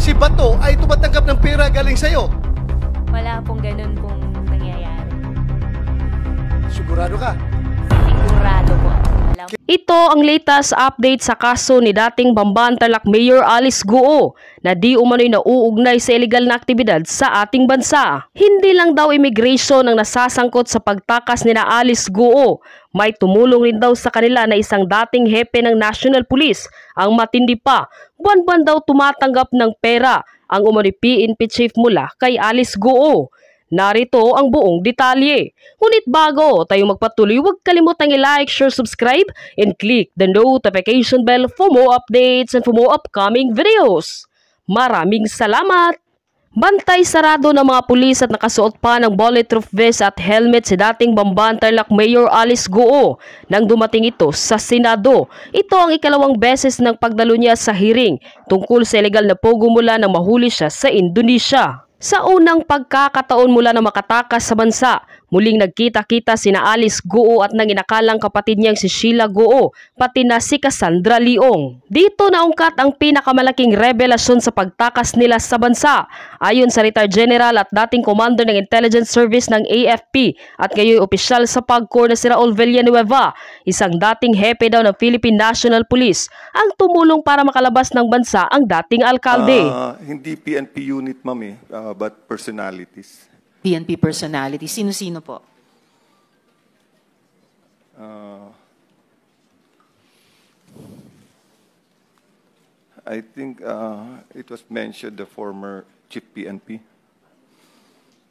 si Bato ay tumatanggap ng pera galing sa'yo. Wala pong ganun pong nangyayari. Sigurado ka? Sigurado po. Alam. Ito ang latest update sa kaso ni dating Bamban Tarlac Mayor Alice Guo na di umano'y nauugnay sa illegal na aktibidad sa ating bansa. Hindi lang daw immigration ang nasasangkot sa pagtakas ni na Alice Guo. May tumulong rin daw sa kanila na isang dating hepe ng National Police. Ang matindi pa, buwan-buwan daw tumatanggap ng pera ang umano'y PNP chief mula kay Alice Guo. Narito ang buong detalye. Ngunit bago tayo magpatuloy, huwag kalimutang i-like, share, subscribe, and click the notification bell for more updates and for more upcoming videos. Maraming salamat! Bantay sarado ng mga pulis at nakasuot pa ng bulletproof vest at helmet si dating Bamban Tarlac Mayor Alice Guo nang dumating ito sa Senado. Ito ang ikalawang beses ng pagdalo niya sa hearing tungkol sa illegal na pogo mula nang mahuli siya sa Indonesia. Sa unang pagkakataon mula na makatakas sa bansa, muling nagkita-kita sina Alice Guo at nang inakalang kapatid niyang si Sheila Guo, pati na si Cassandra Leong. Dito naungkat ang pinakamalaking revelasyon sa pagtakas nila sa bansa. Ayon sa retired general at dating commander ng intelligence service ng AFP at ngayon opisyal sa PAGCOR na si Raul Villanueva, isang dating hepe daw ng Philippine National Police, ang tumulong para makalabas ng bansa ang dating alkalde. Hindi PNP unit, ma'am, but personalities. PNP personality. Sino-sino po? I think it was mentioned the former chief PNP.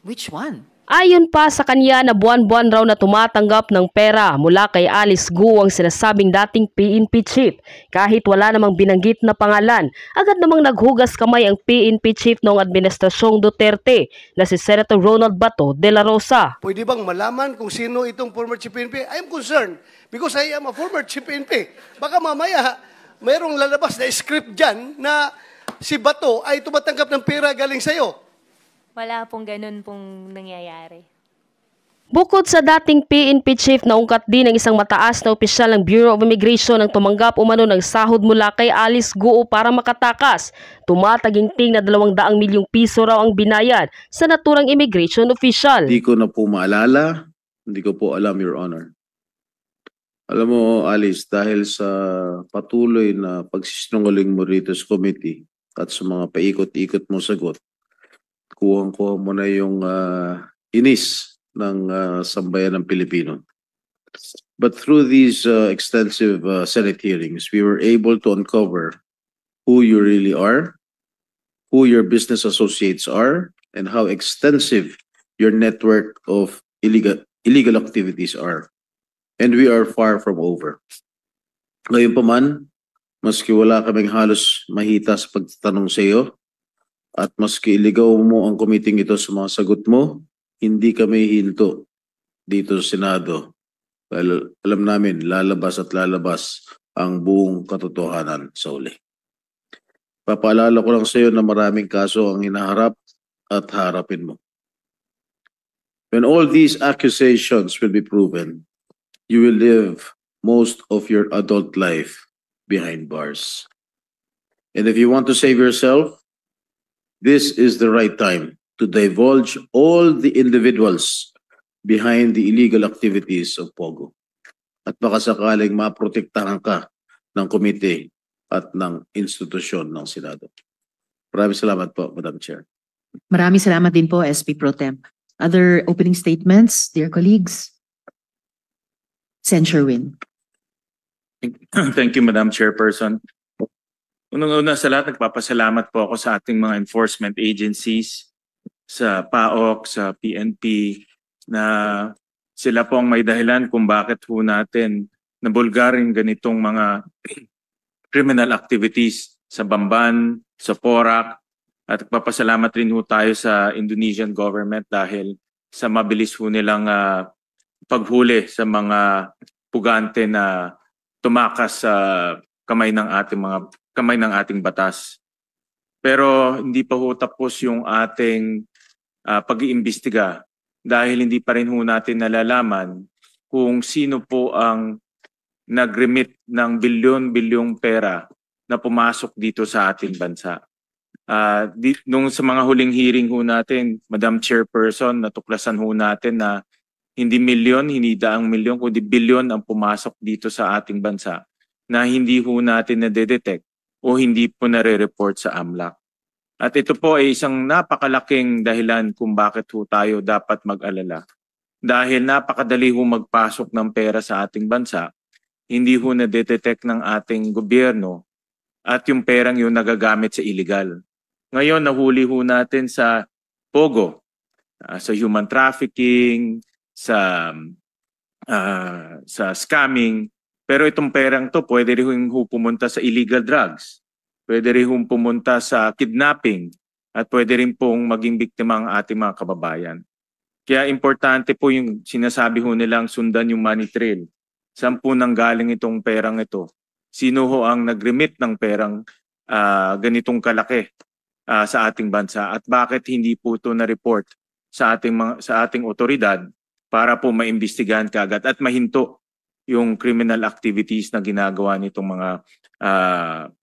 Which one? Ayon pa sa kanya na buwan-buwan raw na tumatanggap ng pera mula kay Alice Guo ang sinasabing dating PNP chief. Kahit wala namang binanggit na pangalan, agad namang naghugas kamay ang PNP chief noong administrasyong Duterte na si Senator Ronald Bato de la Rosa. Pwede bang malaman kung sino itong former chief PNP? I am concerned because I am a former chief PNP. Baka mamaya mayroong lalabas na script dyan na si Bato ay tumatanggap ng pera galing sa'yo. Wala pong ganun pong nangyayari. Bukod sa dating PNP chief, naungkat din ng isang mataas na opisyal ng Bureau of Immigration ang tumanggap umano ng sahod mula kay Alice Guo para makatakas. Tumataginting na 200 milyong piso raw ang binayad sa naturang immigration official. Hindi ko na po maalala, hindi ko po alam, Your Honor. Alam mo, Alice, dahil sa patuloy na pagsisinungaling mo rito sa committee at sa mga paikot-ikot mo sagot, kuha mo na yung inis ng sambayan ng Pilipino. But through these extensive Senate hearings, we were able to uncover who you really are, who your business associates are, and how extensive your network of illegal activities are. And we are far from over. Ngayon pa man, maski wala kaming halos mahita sa pagtatanong sa iyo, at maski iligaw mo ang committee ito sa mga sagot mo, hindi kami hinto dito sa Senado. Dahil alam namin, lalabas at lalabas ang buong katotohanan sa uli. Papaalala ko lang sa iyo na maraming kaso ang hinaharap at harapin mo. When all these accusations will be proven, you will live most of your adult life behind bars. And if you want to save yourself, this is the right time to divulge all the individuals behind the illegal activities of POGO. At baka sakaling maprotektahan ka ng komite at ng institusyon ng Senado. Maraming salamat po, Madam Chair. Maraming salamat din po, SP Pro Tem. Other opening statements, dear colleagues? Sen. Sherwin. Thank you, Madam Chairperson. Unang-una sa lahat, nagpapasalamat po ako sa ating mga enforcement agencies, sa PAOK, sa PNP, na sila po ang may dahilan kung bakit po natin nabulgarin ganitong mga criminal activities sa Bamban, sa Porac, at nagpapasalamat rin po tayo sa Indonesian government dahil sa mabilis po nilang paghuli sa mga pugante na tumakas sa kamay ng ating batas. Pero hindi pa ho tapos yung ating pag-iimbestiga dahil hindi pa rin ho natin nalalaman kung sino po ang nag-remit ng bilyon-bilyong pera na pumasok dito sa ating bansa. Nung sa mga huling hearing ho natin, Madam Chairperson, natuklasan ho natin na hindi milyon, hindi daang milyon, kundi bilyon ang pumasok dito sa ating bansa na hindi ho natin na-detect o hindi po nare-report sa AMLAC. At ito po ay isang napakalaking dahilan kung bakit ho tayo dapat mag-alala. Dahil napakadali ho magpasok ng pera sa ating bansa, hindi ho na-detect ng ating gobyerno at yung perang yun nagagamit sa illegal. Ngayon, nahuli ho natin sa POGO, sa human trafficking, sa scamming. Pero itong perang to, pwede rin ho pumunta sa illegal drugs. Pwede rin ho pumunta sa kidnapping. At pwede rin pong maging biktima ang ating mga kababayan. Kaya importante po yung sinasabi ho nilang sundan yung money trail. Saan po nanggaling itong perang ito? Sino ho ang nag-remit ng perang ganitong kalaki sa ating bansa? At bakit hindi po ito na-report sa ating otoridad para po maimbestigahan kaagad at mahinto yung criminal activities na ginagawa nitong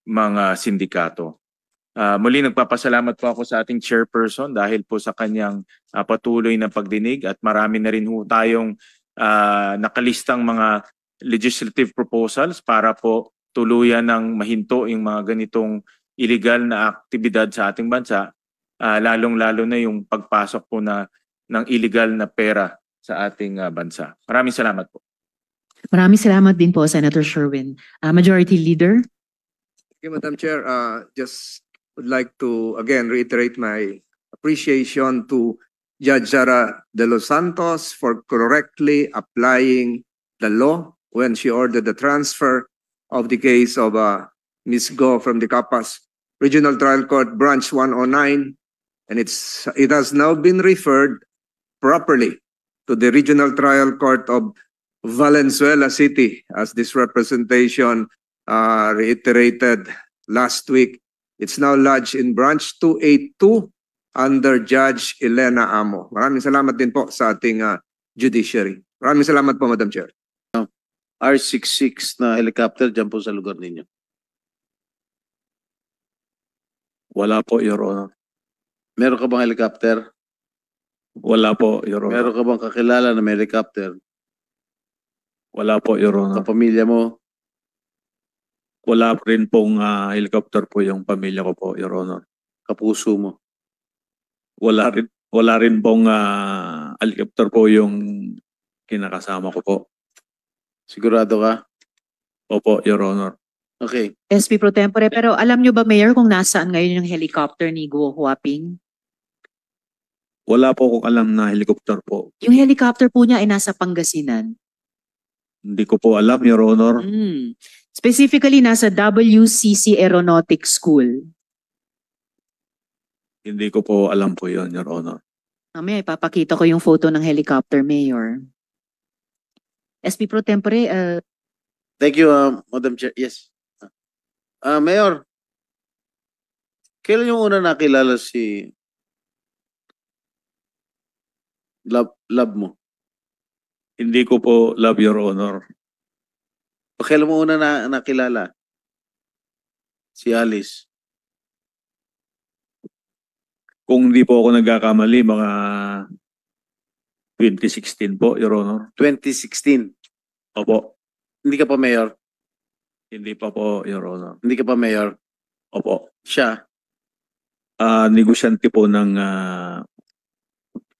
mga sindikato. Muli nagpapasalamat po ako sa ating chairperson dahil po sa kanyang patuloy na pagdinig at marami na rin ho tayong nakalistang mga legislative proposals para po tuluyan ng mahinto yung mga ganitong illegal na aktibidad sa ating bansa, lalong-lalo na yung pagpasok po ng illegal na pera sa ating bansa. Maraming salamat po. Maraming salamat din po, Senator Sherwin. Majority Leader. Okay, Madam Chair, just would like to again reiterate my appreciation to Judge Sara De Los Santos for correctly applying the law when she ordered the transfer of the case of Ms. Go from the Capas Regional Trial Court Branch 109, and it has now been referred properly to the Regional Trial Court of Valenzuela City, as this representation reiterated last week. It's now lodged in Branch 282 under Judge Elena Amo. Maraming salamat din po sa ating judiciary. Maraming salamat po, Madam Chair. R66 na helicopter dyan po sa lugar ninyo. Wala po, Your Honor. Meron ka bang helicopter? Wala po, Your Honor. Meron ka bang kakilala na may helicopter? Wala po, Your Honor. Kapamilya mo? Wala rin pong helicopter po yung pamilya ko po, Your Honor. Kapuso mo? Wala rin pong helicopter po yung kinakasama ko po. Sigurado ka? Opo, Your Honor. Okay. SP Pro Tempore, pero alam nyo ba, Mayor, kung nasaan ngayon yung helicopter ni Guo Huaping? Wala po akong alam na helicopter po. Yung helicopter po niya ay nasa Pangasinan. Hindi ko po alam, Your Honor. Specifically, nasa WCC Aeronautics School. Hindi ko po alam po yun, Your Honor. Mamaya, ipapakita ko yung photo ng helicopter, Mayor. SP Pro Tempore, Thank you, Madam Chair. Yes. Mayor, kailan yung una nakilala si love mo? Hindi ko po love, Your Honor. Kailan mo una nakilala si Alice? Kung hindi po ako nagkakamali, mga 2016 po, Your Honor. 2016? Opo. Hindi ka pa mayor? Hindi pa po, Your Honor. Hindi ka pa mayor? Opo. Siya? Negosyante po ng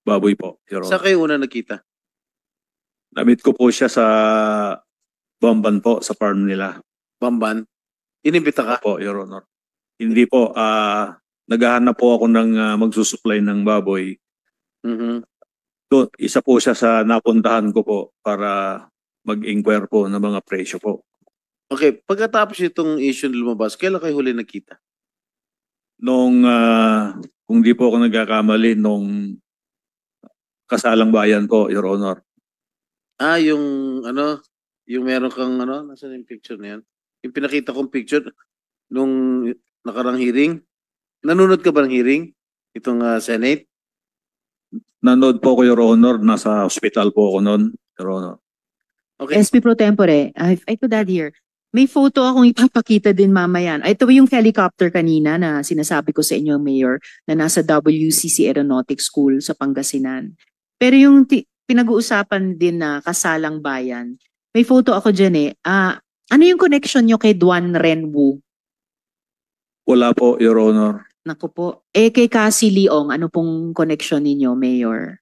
baboy po, Your Honor. Saan kayo una nakita? Namit ko po siya sa Bamban po, sa farm nila. Bamban? Inimbita ka? Opo, Your Honor. Hindi po, naghahanap po ako ng magsusupply ng baboy. Isa po siya sa napuntahan ko po para mag-inquire po ng mga presyo po. Okay, pagkatapos itong issue na lumabas, kailan kayo huli nakita? Nung, kung di po ako nagkakamali, nung kasalang bayan po, Your Honor. Yung yung meron kang nasaan yung picture na yan? Yung pinakita kong picture nung nakarang hearing. Nanonood ka ba ng hearing? Itong Senate? Nanood po ako, Your Honor. Nasa hospital po ako noon, Your Honor. Okay. SP Pro Tempore, I could add here, May photo akong ipapakita din mamaya. Ito yung helicopter kanina na sinasabi ko sa inyo, Mayor, na nasa WCC Aeronautics School sa Pangasinan. Pero yung pinag-uusapan din na kasalang bayan, may photo ako dyan eh. Ano yung connection nyo kay Duan Renwu? Wala po, Your Honor. Naku po. Kay Cassie Leong, ano pong connection ninyo, Mayor?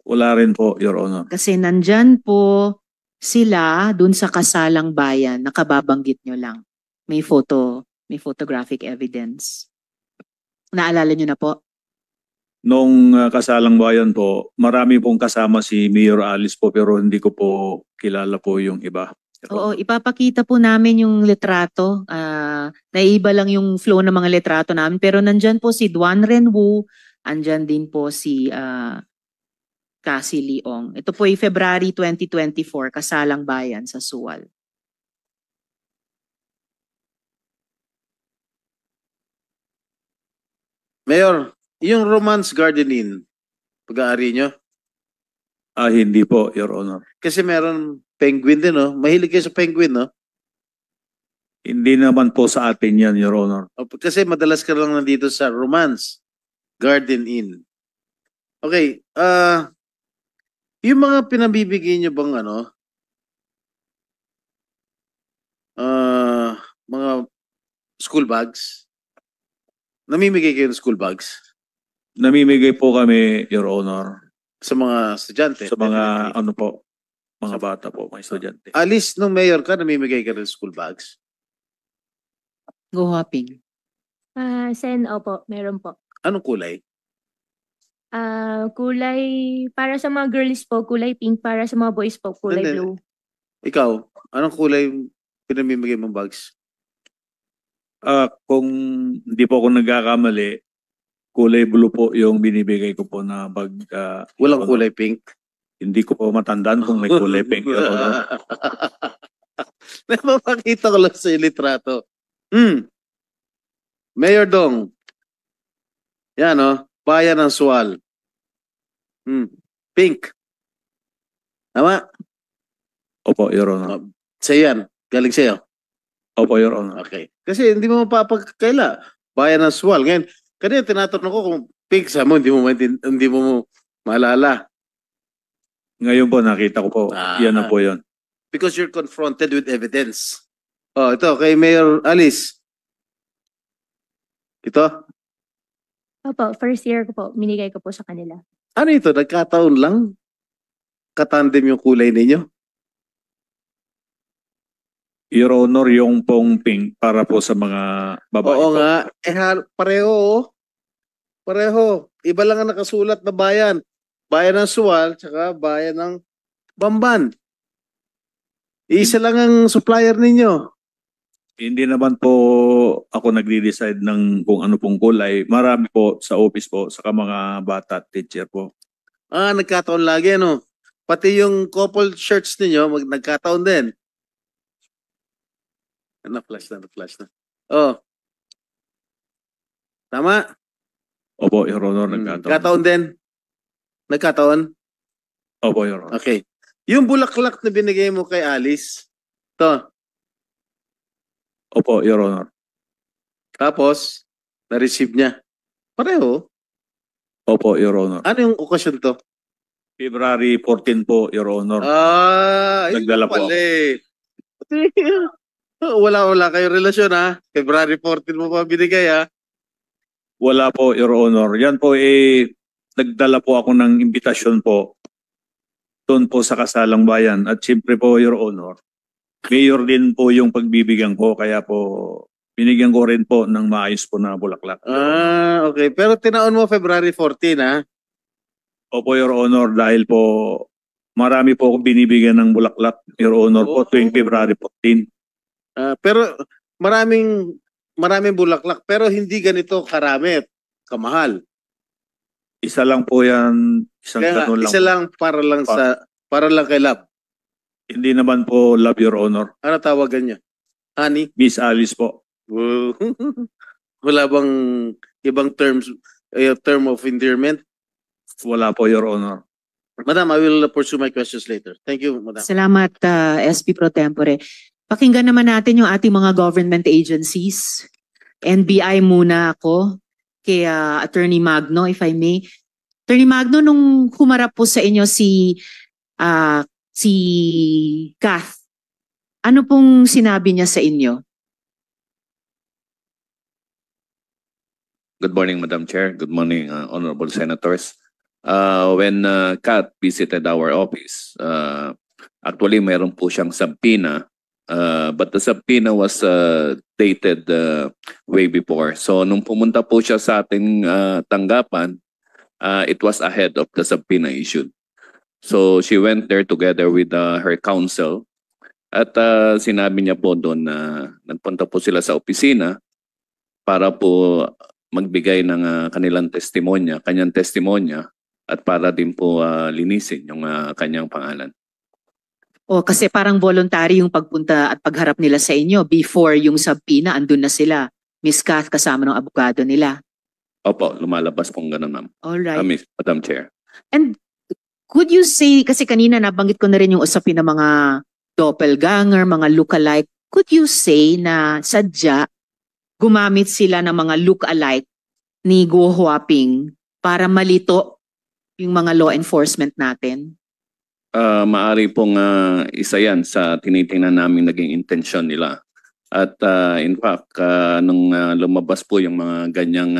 Wala rin po, Your Honor. Kasi nandyan po sila dun sa kasalang bayan, nakababanggit nyo lang. May photographic evidence. Naalala nyo na po? Nung kasalang bayan po, marami pong kasama si Mayor Alice po pero hindi ko po kilala po yung iba. Oo, ipapakita po namin yung litrato. Naiiba lang yung flow ng mga litrato namin. Pero nandyan po si Duan Renwu, andyan din po si Cassie Leong. Ito po ay February 2024, kasalang bayan sa Suwal. Mayor, yung Romance Garden Inn, pag-aari nyo? Hindi po, Your Honor. Kasi meron penguin din, no? Mahilig kayo sa penguin, no? Hindi naman po sa atin yan, Your Honor. Kasi madalas ka lang nandito sa Romance Garden Inn. Okay, yung mga pinabibigay nyo bang mga school bags? Namimigay kayo ng school bags? Namimigay po kami, Your Honor. Sa mga estudyante? Sa mga mga bata po, mga estudyante. Alice, nung mayor ka, namimigay ka ng school bags? Go hopping. Sen, opo, meron po. Anong kulay? Kulay, para sa mga girls po, kulay pink. Para sa mga boys po, kulay Hindi. blue. Ikaw, anong kulay pinamimigay mong bags? Kung hindi po ako nagkakamali, kulay blue po yung binibigay ko po na bag. Walang kulay pink? Hindi ko po matandaan kung may kulay pink. Your Honor. Napapakita ko lang sa litrato. Mayor Dong. Yan, Bayan ng Suwal. Pink. Tama? Opo, Your Honor. Sa'yo yan. Galing sa'yo. Opo, Your Honor. Okay. Kasi hindi mo mapapagkaila. Bayan ng Suwal. Ngayon, kanina tinatanong ko kung pink sa mo, hindi mo maalala. Ngayon po, nakita ko po. Yan na po yun. Because you're confronted with evidence. Ito, kay Mayor Alice. Ito. Opo, first year ko po, minigay ko po sa kanila. Ano ito? Nagkataon lang? Katandem yung kulay ninyo? Your Honor, yung pong pink para po sa mga babae Oo po. nga. Pareho. Pareho. Iba lang ang nakasulat na bayan. Bayan ng Suwal, tsaka bayan ng Bamban. Isa lang ang supplier ninyo. Hindi naman po ako nagde-decide ng kung ano pong kulay. Marami po sa office po, saka mga bata at teacher po. Nagkataon lagi, Pati yung couple shirts ninyo, nagkataon din. Na-flash na. Tama? Opo, Your Honor, nagkataon. Nagkataon din? Nagkataon? Opo, Your Honor. Okay. Yung bulaklak na binigay mo kay Alice, to. Opo, Your Honor. Tapos, na-receive niya. Pareho. Opo, Your Honor. Ano yung okasyon to? February 14 po, Your Honor. Nagdala po ako. Wala kayo relasyon, ha? February 14 mo pa binigay, ha? Wala po, Your Honor. Yan po nagdala po ako ng imbitasyon po doon po sa Kasalang Bayan. At siyempre po, Your Honor, mayor din po yung pagbibigyan ko. Kaya po, binigyan ko rin po ng maayos po na bulaklak. Okay. Pero tinaon mo February 14, ha? Opo, Your Honor, dahil po marami po akong binibigyan ng bulaklak, Your Honor, po tuwing February 14. Pero maraming bulaklak, pero hindi ganito karami at kamahal. Isa lang po yan, isang Kaya ganun lang. isa lang para lang kay Love. Hindi naman po love, Your Honor. Ano tawagan niya? Honey? Miss Alice po. Wala bang ibang term of endearment? Wala po, Your Honor. Madam, I will pursue my questions later. Thank you, Madam. Salamat, SP Pro Tempore. Pakinggan naman natin yung ating mga government agencies. NBI muna ako kay Attorney Magno, if I may. Attorney Magno, nung humarap po sa inyo si Kath, ano pong sinabi niya sa inyo? Good morning, Madam Chair. Good morning, honorable senators. When Kat visited our office, actually mayroon po siyang subpoena, but the subpoena was dated way before. So nung pumunta po siya sa ating tanggapan, it was ahead of the subpoena issued. So she went there together with her counsel at sinabi niya po doon na nagpunta po sila sa opisina para po magbigay ng kanyang testimonya at para din po linisin yung kanyang pangalan. O kasi parang voluntary yung pagpunta at pagharap nila sa inyo before yung subpoena, andun na sila. Miss Kath kasama ng abogado nila. Opo, lumalabas pong ganun, ma'am. Alright. Madam Chair. And could you say, kasi kanina nabanggit ko na rin yung usapin ng mga doppelganger, mga look-alike. Could you say na sadya gumamit sila ng mga look-alike ni Guo Huaping para malito yung mga law enforcement natin? Maari pong isa yan sa tinitingnan namin naging intensyon nila. At in fact, nung lumabas po yung mga ganyang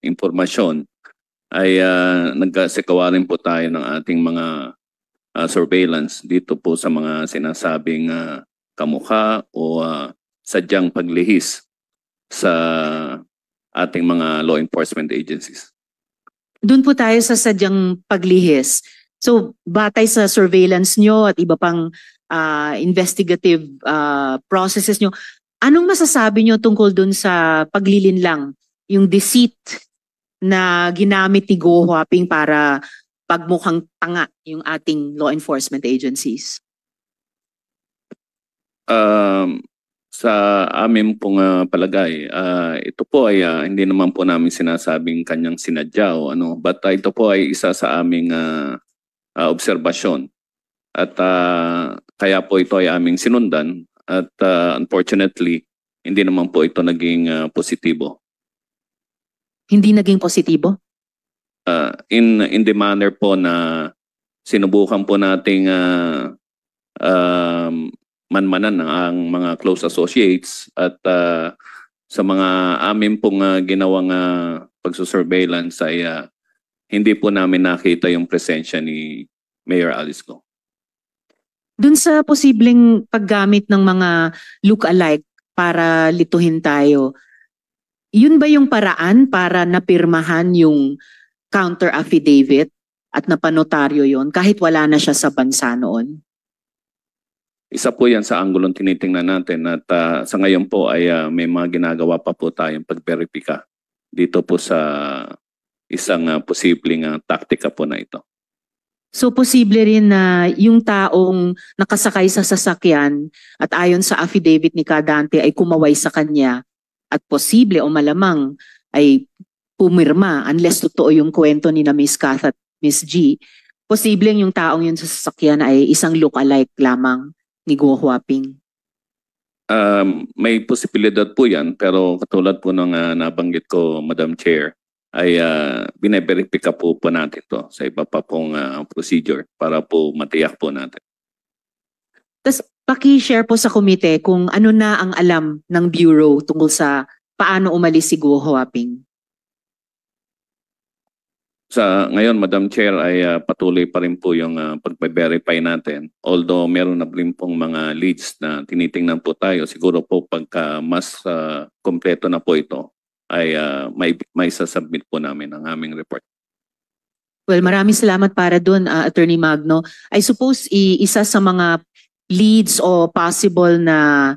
impormasyon, ay nagkasikawa rin po tayo ng ating mga surveillance dito po sa mga sinasabing kamukha o sadyang paglihis sa ating mga law enforcement agencies. Doon po tayo sa sadyang paglihis. So, batay sa surveillance nyo at iba pang investigative processes nyo, anong masasabi nyo tungkol doon sa paglilinlang, yung deceit na ginamit ni Guo Huaping para pagmukhang tanga yung ating law enforcement agencies? Sa amin pong palagay, ito po ay hindi naman po namin sinasabing kanyang sinadya o ano, but ito po ay isa sa aming obserbasyon. At kaya po ito ay aming sinundan at unfortunately, hindi naman po ito naging positibo. Hindi naging positibo? In the manner po na sinubukan po nating manmanan ang mga close associates at sa mga amin pong ginawang pagsusurveillance ay hindi po namin nakita yung presensya ni Mayor Alice Go. Dun sa posibleng paggamit ng mga look-alike para lituhin tayo, yun ba yung paraan para napirmahan yung counter affidavit at napanotaryo yon kahit wala na siya sa bansa noon? Isa po yan sa anggulong tinitingnan natin at sa ngayon po ay may mga ginagawa pa po tayong pagberipika dito po sa isang posibleng taktika po na ito. So posible rin na yung taong nakasakay sa sasakyan at ayon sa affidavit ni Kadante ay kumaway sa kanya at posible o malamang ay pumirma unless totoo yung kwento ni na Miss Kath at Miss G. Posibleng yung taong yun sa sasakyan ay isang look-alike lamang ni Guo Huaping. May posibilidad po yan pero katulad po ng nabanggit ko, Madam Chair, ay binaberipika po natin to sa iba pa pong procedure para po matiyak po natin. Tapos paki-share po sa komite kung ano na ang alam ng Bureau tungkol sa paano umalis si Guo Huaping. Sa ngayon, Madam Chair, ay patuloy pa rin po yung pag-verify natin. Although meron na rin pong mga leads na tinitingnan po tayo, siguro po pagka mas kompleto na po ito, ay may sasubmit po namin ang aming report. Well, maraming salamat para doon, Attorney Magno. I suppose isa sa mga leads o possible na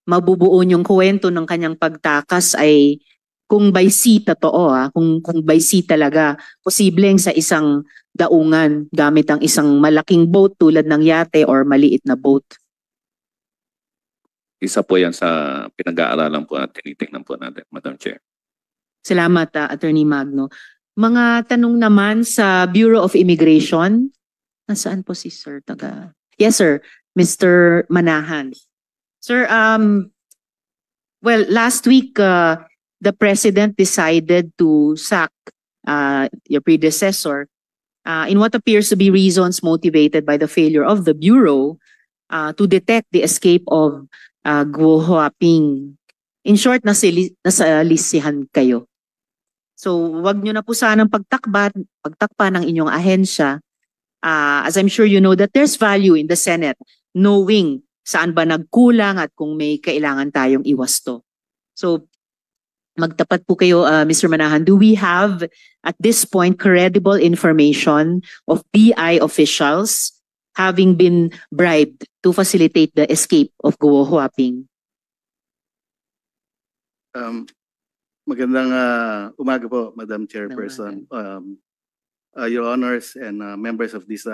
mabubuo yung kwento ng kanyang pagtakas ay kung by sea totoo, kung by sea talaga, posibleng sa isang daungan gamit ang isang malaking boat tulad ng yate or maliit na boat. Isa po yan sa pinag-aaralan po at tinitingnan po natin, Madam Chair. Salamat, Attorney Magno. Mga tanong naman sa Bureau of Immigration. Nasaan po si Sir? Yes, sir. Mr. Manahan. Sir, well, last week, the president decided to sack your predecessor in what appears to be reasons motivated by the failure of the Bureau to detect the escape of Guo Huaping. In short, nasa lisihan kayo. So, wag nyo na po sanang pagtakpa ng inyong ahensya. As I'm sure you know that there's value in the Senate knowing saan ba nagkulang at kung may kailangan tayong iwasto. So, magtapat po kayo, Mr. Manahan. Do we have, at this point, credible information of BI officials having been bribed to facilitate the escape of Guo Huaping? Magandang umaga po, Madam Chairperson, Your Honors and members of this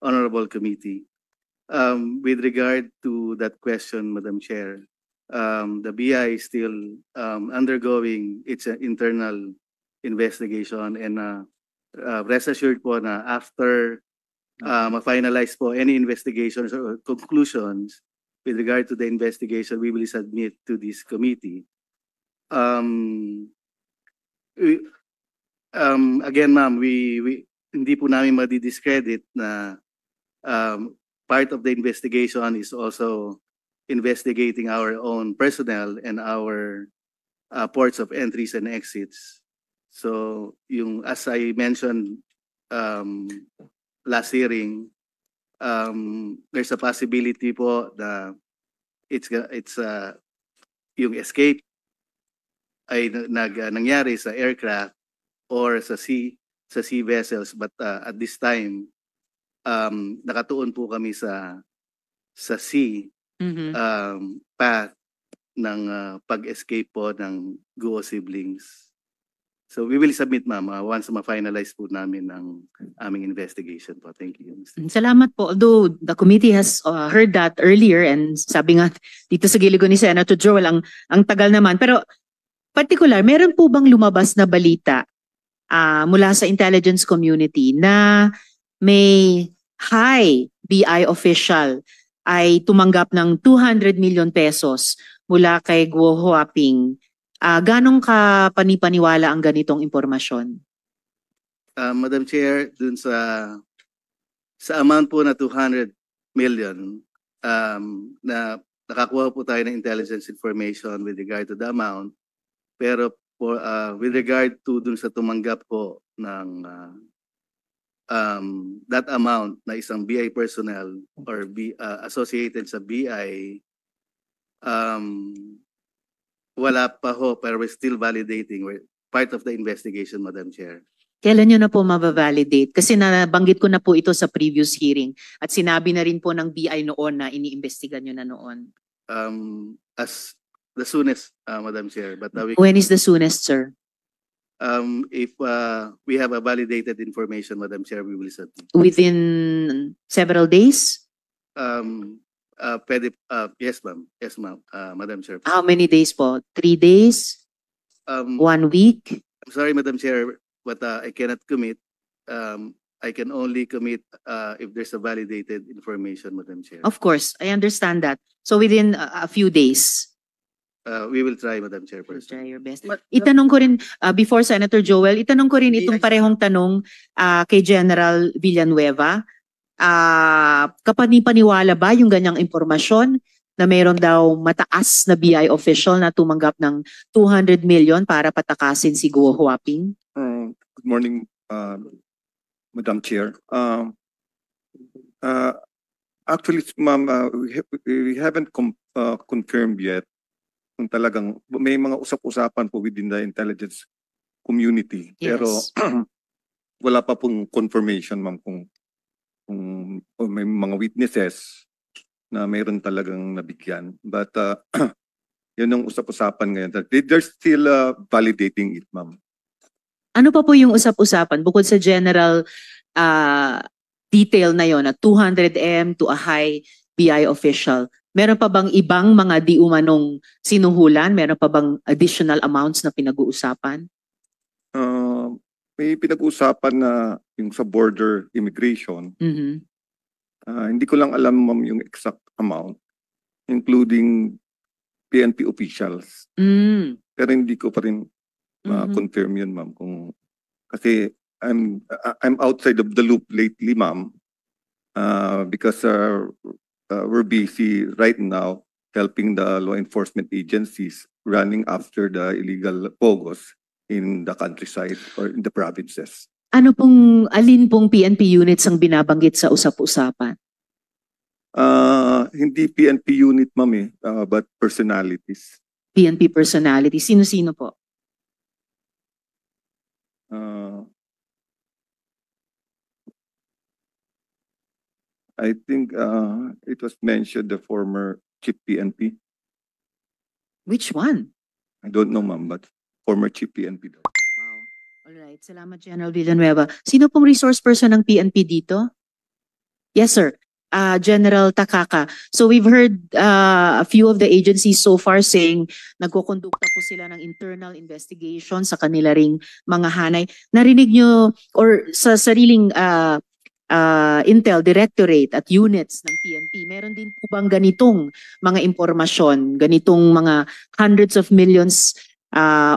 honorable committee. With regard to that question, Madam Chair, the BI is still undergoing its internal investigation, and rest assured po na after ma-finalize po any investigations or conclusions with regard to the investigation, we will submit to this committee. Again, ma'am, we hindi po namin madi-discredit na part of the investigation is also investigating our own personnel and our ports of entries and exits. So, as I mentioned last hearing, there's a possibility po that it's yung escape ay nangyari sa aircraft or sa sea vessels, but at this time nakatuon po kami sa sea path ng pag-escape po ng Guo siblings. So we will submit, ma'am, once ma-finalize po namin ang aming investigation po. Thank you. Salamat po. Although the committee has heard that earlier, and sabi nga dito sa gilid ko ni Senator Joel, ang tagal naman. Pero particular, meron po bang lumabas na balita mula sa intelligence community na may high BI official ay tumanggap ng 200 million pesos mula kay Guo Huaping? Ganong ka panipaniwala ang ganitong impormasyon? Madam Chair, dun sa amount po na 200 million, na nakakuha po tayo ng intelligence information with regard to the amount. Pero with regard to dun sa tumanggap po ng that amount na isang BI personnel or associated sa BI, wala pa ho, pero we're still validating. We're part of the investigation, Madam Chair. Kailan nyo na po mabavalidate? Kasi nabanggit ko na po ito sa previous hearing at sinabi na rin po ng BI noon na iniimbestigan nyo na noon. As the soonest, Madam Chair. But when is the soonest, sir? If we have a validated information, Madam Chair, we will submit. Within several days? Yes, ma'am. Yes, ma'am. Madam Chair. How many days po? 3 days? 1 week? I'm sorry, Madam Chair, but I cannot commit. I can only commit if there's a validated information, Madam Chair. Of course, I understand that. So within a few days? We will try, Madam Chairperson. Try your best. Itanong ko rin, before Senator Joel, itanong ko rin itong parehong tanong kay General Villanueva. Kapanipaniwala ba yung ganyang impormasyon na mayroon daw mataas na BI official na tumanggap ng 200 million para patakasin si Guo Huaping? Good morning, Madam Chair. Actually, ma'am, we haven't confirmed yet kung talagang may mga usap-usapan po within the intelligence community. Yes. Pero wala pa pong confirmation, ma'am, kung may mga witnesses na mayroon talagang nabigyan. But yun ang usap-usapan ngayon. They're still validating it, ma'am. Ano pa po yung usap-usapan bukod sa general detail na yon na 200M to a high BI official? Meron pa bang ibang mga di umanong sinuhulan? Meron pa bang additional amounts na pinag-uusapan? May pinag-uusapan na yung sa border immigration. Hindi ko lang alam, ma'am, yung exact amount. including PNP officials. Mm. Pero hindi ko pa rin Mhm. ma-confirm yun, ma'am. Kasi I'm outside of the loop lately, ma'am. Because we're busy right now helping the law enforcement agencies running after the illegal pogos in the countryside or in the provinces. Alin pong PNP units ang binabanggit sa usap-usapan? Hindi PNP unit, ma'am, but personalities. PNP personality. Sino-sino po? I think it was mentioned the former chief PNP. Which one? I don't know, ma'am, but former chief PNP daw. Wow. Alright. Salamat, General Villanueva. Sino pong resource person ng PNP dito? Yes, sir. General Takaka. So we've heard a few of the agencies so far saying nagkukondukta po sila ng internal investigation sa kanila ring mga hanay. Narinig nyo or sa sariling Intel Directorate at units ng PNP, meron din po bang ganitong mga impormasyon, ganitong mga hundreds of millions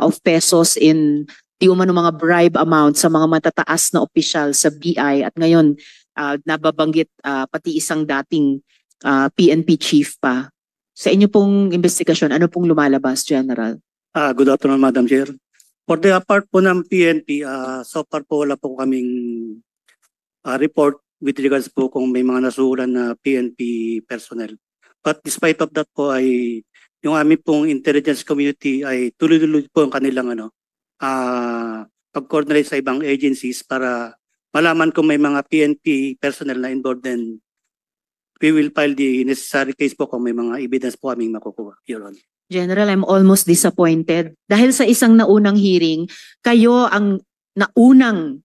of pesos in di umano mga bribe amount sa mga matataas na opisyal sa BI at ngayon nababanggit pati isang dating PNP chief pa. Sa inyo pong investigasyon, ano pong lumalabas, General? Good afternoon, Madam Chair. For the part po ng PNP, so far po wala po kaming report with regards po kung may mga nasuhulan na PNP personnel. But despite of that po ay yung aming pong intelligence community ay tuloy-tuloy po ang kanilang pag-coordinate sa ibang agencies para malaman kung may mga PNP personnel na involved, then we will file the necessary case po kung may mga evidence po kaming makukuha, Your Honor. General, I'm almost disappointed. Dahil sa isang naunang hearing, kayo ang naunang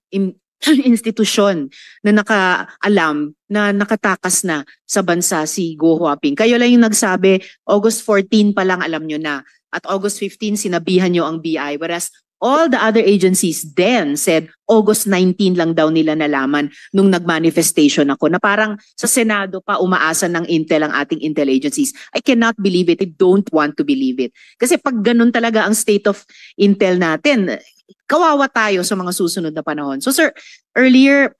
institusyon na nakaalam na nakatakas na sa bansa si Go Huaping. Kayo lang yung nagsabi, August 14 pa lang alam nyo na. At August 15 sinabihan nyo ang BI. Whereas all the other agencies then said August 19 lang daw nila nalaman nung nagmanifestation ako na parang sa Senado pa umaasa ng Intel ang ating Intel agencies. I cannot believe it. I don't want to believe it. Kasi pag ganun talaga ang state of Intel natin, kawawa tayo sa mga susunod na panahon. So sir, earlier,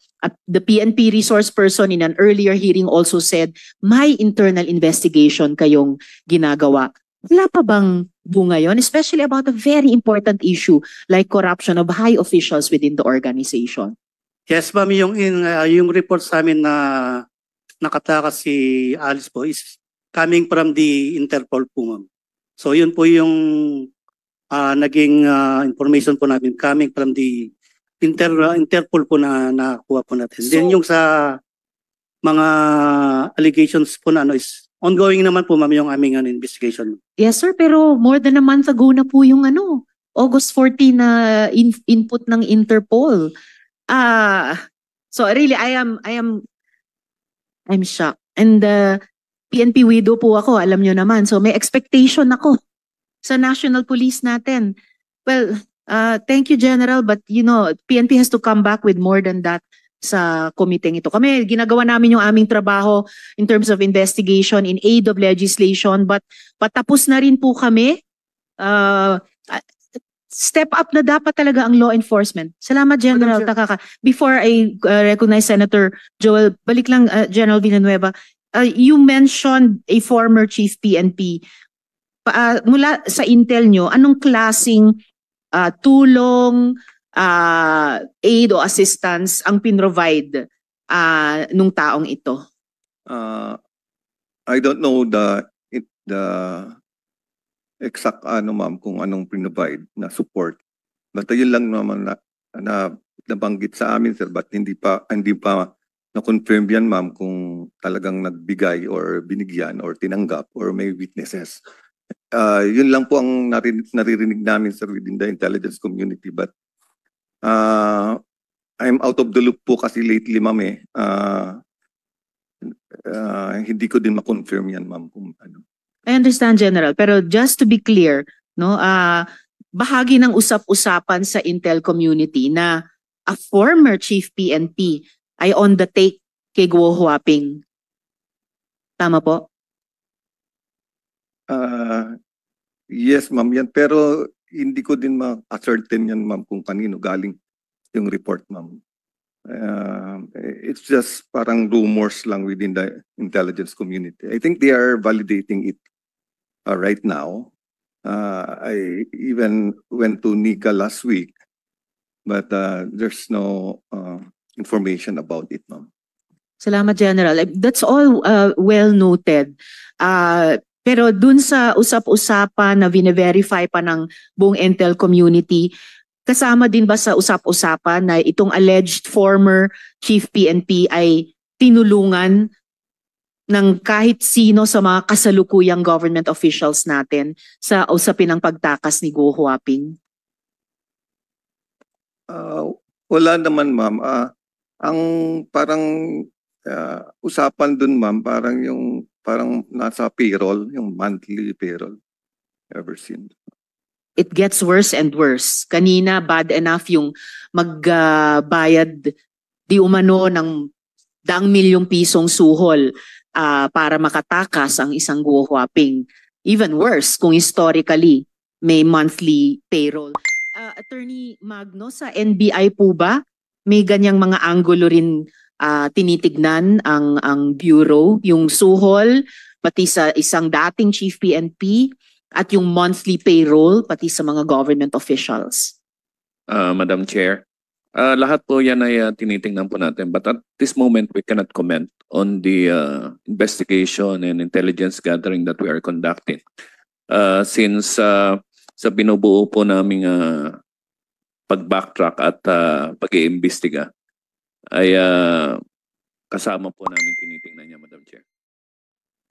the PNP resource person in an earlier hearing also said, may internal investigation kayong ginagawa. Wala pa bang bunga yun? Especially about a very important issue like corruption of high officials within the organization. Yes, ma'am, yung report sa amin na nakatakas si Alice po is coming from the Interpol po, ma'am. So yun po yung naging information po namin coming from the Interpol po na nakuha po natin. So, then yung sa mga allegations po na is ongoing naman po, ma'am, yung aming investigation. Yes sir, pero more than a month ago na po yung August 14 na input ng Interpol. So really I'm shocked. And PNP widow po ako, alam nyo naman. So may expectation ako sa National Police natin. Well, thank you, General, but PNP has to come back with more than that sa komiteng ito. Kami, ginagawa namin yung aming trabaho in terms of investigation in aid of legislation, but patapos na rin po kami. Step up na dapat talaga ang law enforcement. Salamat, General Takaka. Before I recognize Senator Joel, balik lang, General Villanueva, you mentioned a former chief PNP. Mula sa intel nyo, anong klaseng tulong, aid o assistance ang pinrovide nung taong ito? I don't know the exact ma'am kung anong pinrovide na support. But yun lang naman na nabanggit sa amin, sir, but hindi pa na-confirm yan, ma'am, kung talagang nagbigay or binigyan or tinanggap or may witnesses. Yun lang po ang naririnig namin, sir, within the intelligence community. But I'm out of the loop po kasi lately, ma'am, hindi ko din ma-confirm yan, ma'am, kung ano. I understand, General, pero just to be clear, bahagi ng usap-usapan sa Intel community na a former chief PNP ay on the take kay Go Huaping. Tama po? Yes, ma'am, yan. Pero hindi ko din ma-ascertain yan, ma'am, kung kanino galing yung report, ma'am. It's just parang rumors lang within the intelligence community. I think they are validating it right now. I even went to NICA last week, but there's no information about it, ma'am. Salamat, General. That's all well noted. Pero dun sa usap-usapan na vine-verify pa ng buong Intel community, kasama din ba sa usap-usapan na itong alleged former Chief PNP ay tinulungan ng kahit sino sa mga kasalukuyang government officials natin sa usapin ng pagtakas ni Go Huaping? Wala naman, ma'am. Ang parang usapan dun, ma'am, parang nasa payroll, yung monthly payroll. Ever seen? It gets worse and worse. Kanina, bad enough yung magbayad di umano ng 100 milyong pisong suhol para makatakas ang isang Go Huaping. Even worse kung historically may monthly payroll. Attorney Magno, sa NBI po ba may ganyang mga anggulo rin tinitignan ang bureau, yung suhol pati sa isang dating Chief PNP at yung monthly payroll pati sa mga government officials? Madam Chair, lahat po yan ay tinitingnan po natin. But at this moment, we cannot comment on the investigation and intelligence gathering that we are conducting. Since sa binubuo po naming pag-backtrack at pag-iimbestiga, ay kasama po namin tinitingnan niya, Madam Chair.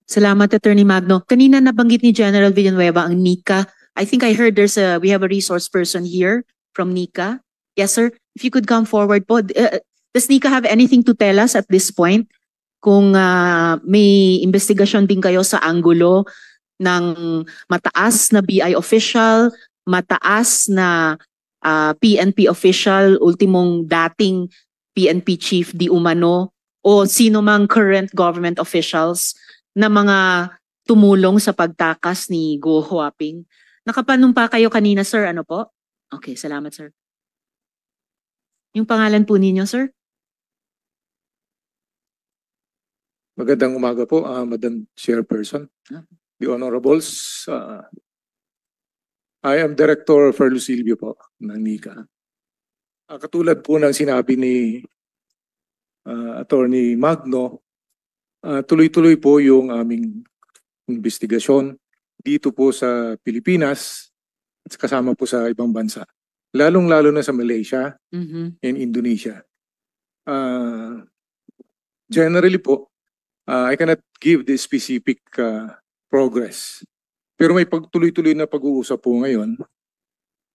Salamat, Attorney Magno. Kanina nabanggit ni General Villanueva ang NICA. I think I heard we have a resource person here from NICA. Yes, sir. If you could come forward po. Does NICA have anything to tell us at this point? Kung may investigasyon din kayo sa anggulo ng mataas na BI official, mataas na PNP official, ultimong dating PNP chief di umano, o sino mang current government officials na mga tumulong sa pagtakas ni Go Huaping. Nakapanumpa kayo kanina, sir. Ano po? Okay, salamat, sir. Yung pangalan po ninyo, sir? Magandang umaga po, Madam Chairperson. The Honorables. I am Director Ferlo Silvio po ng NICA. Katulad po ng sinabi ni Attorney Magno, tuloy-tuloy po yung aming investigasyon dito po sa Pilipinas at kasama po sa ibang bansa. Lalong-lalo na sa Malaysia and Indonesia. Generally po, I cannot give the specific progress. Pero may pagtuloy-tuloy na pag-uusap po ngayon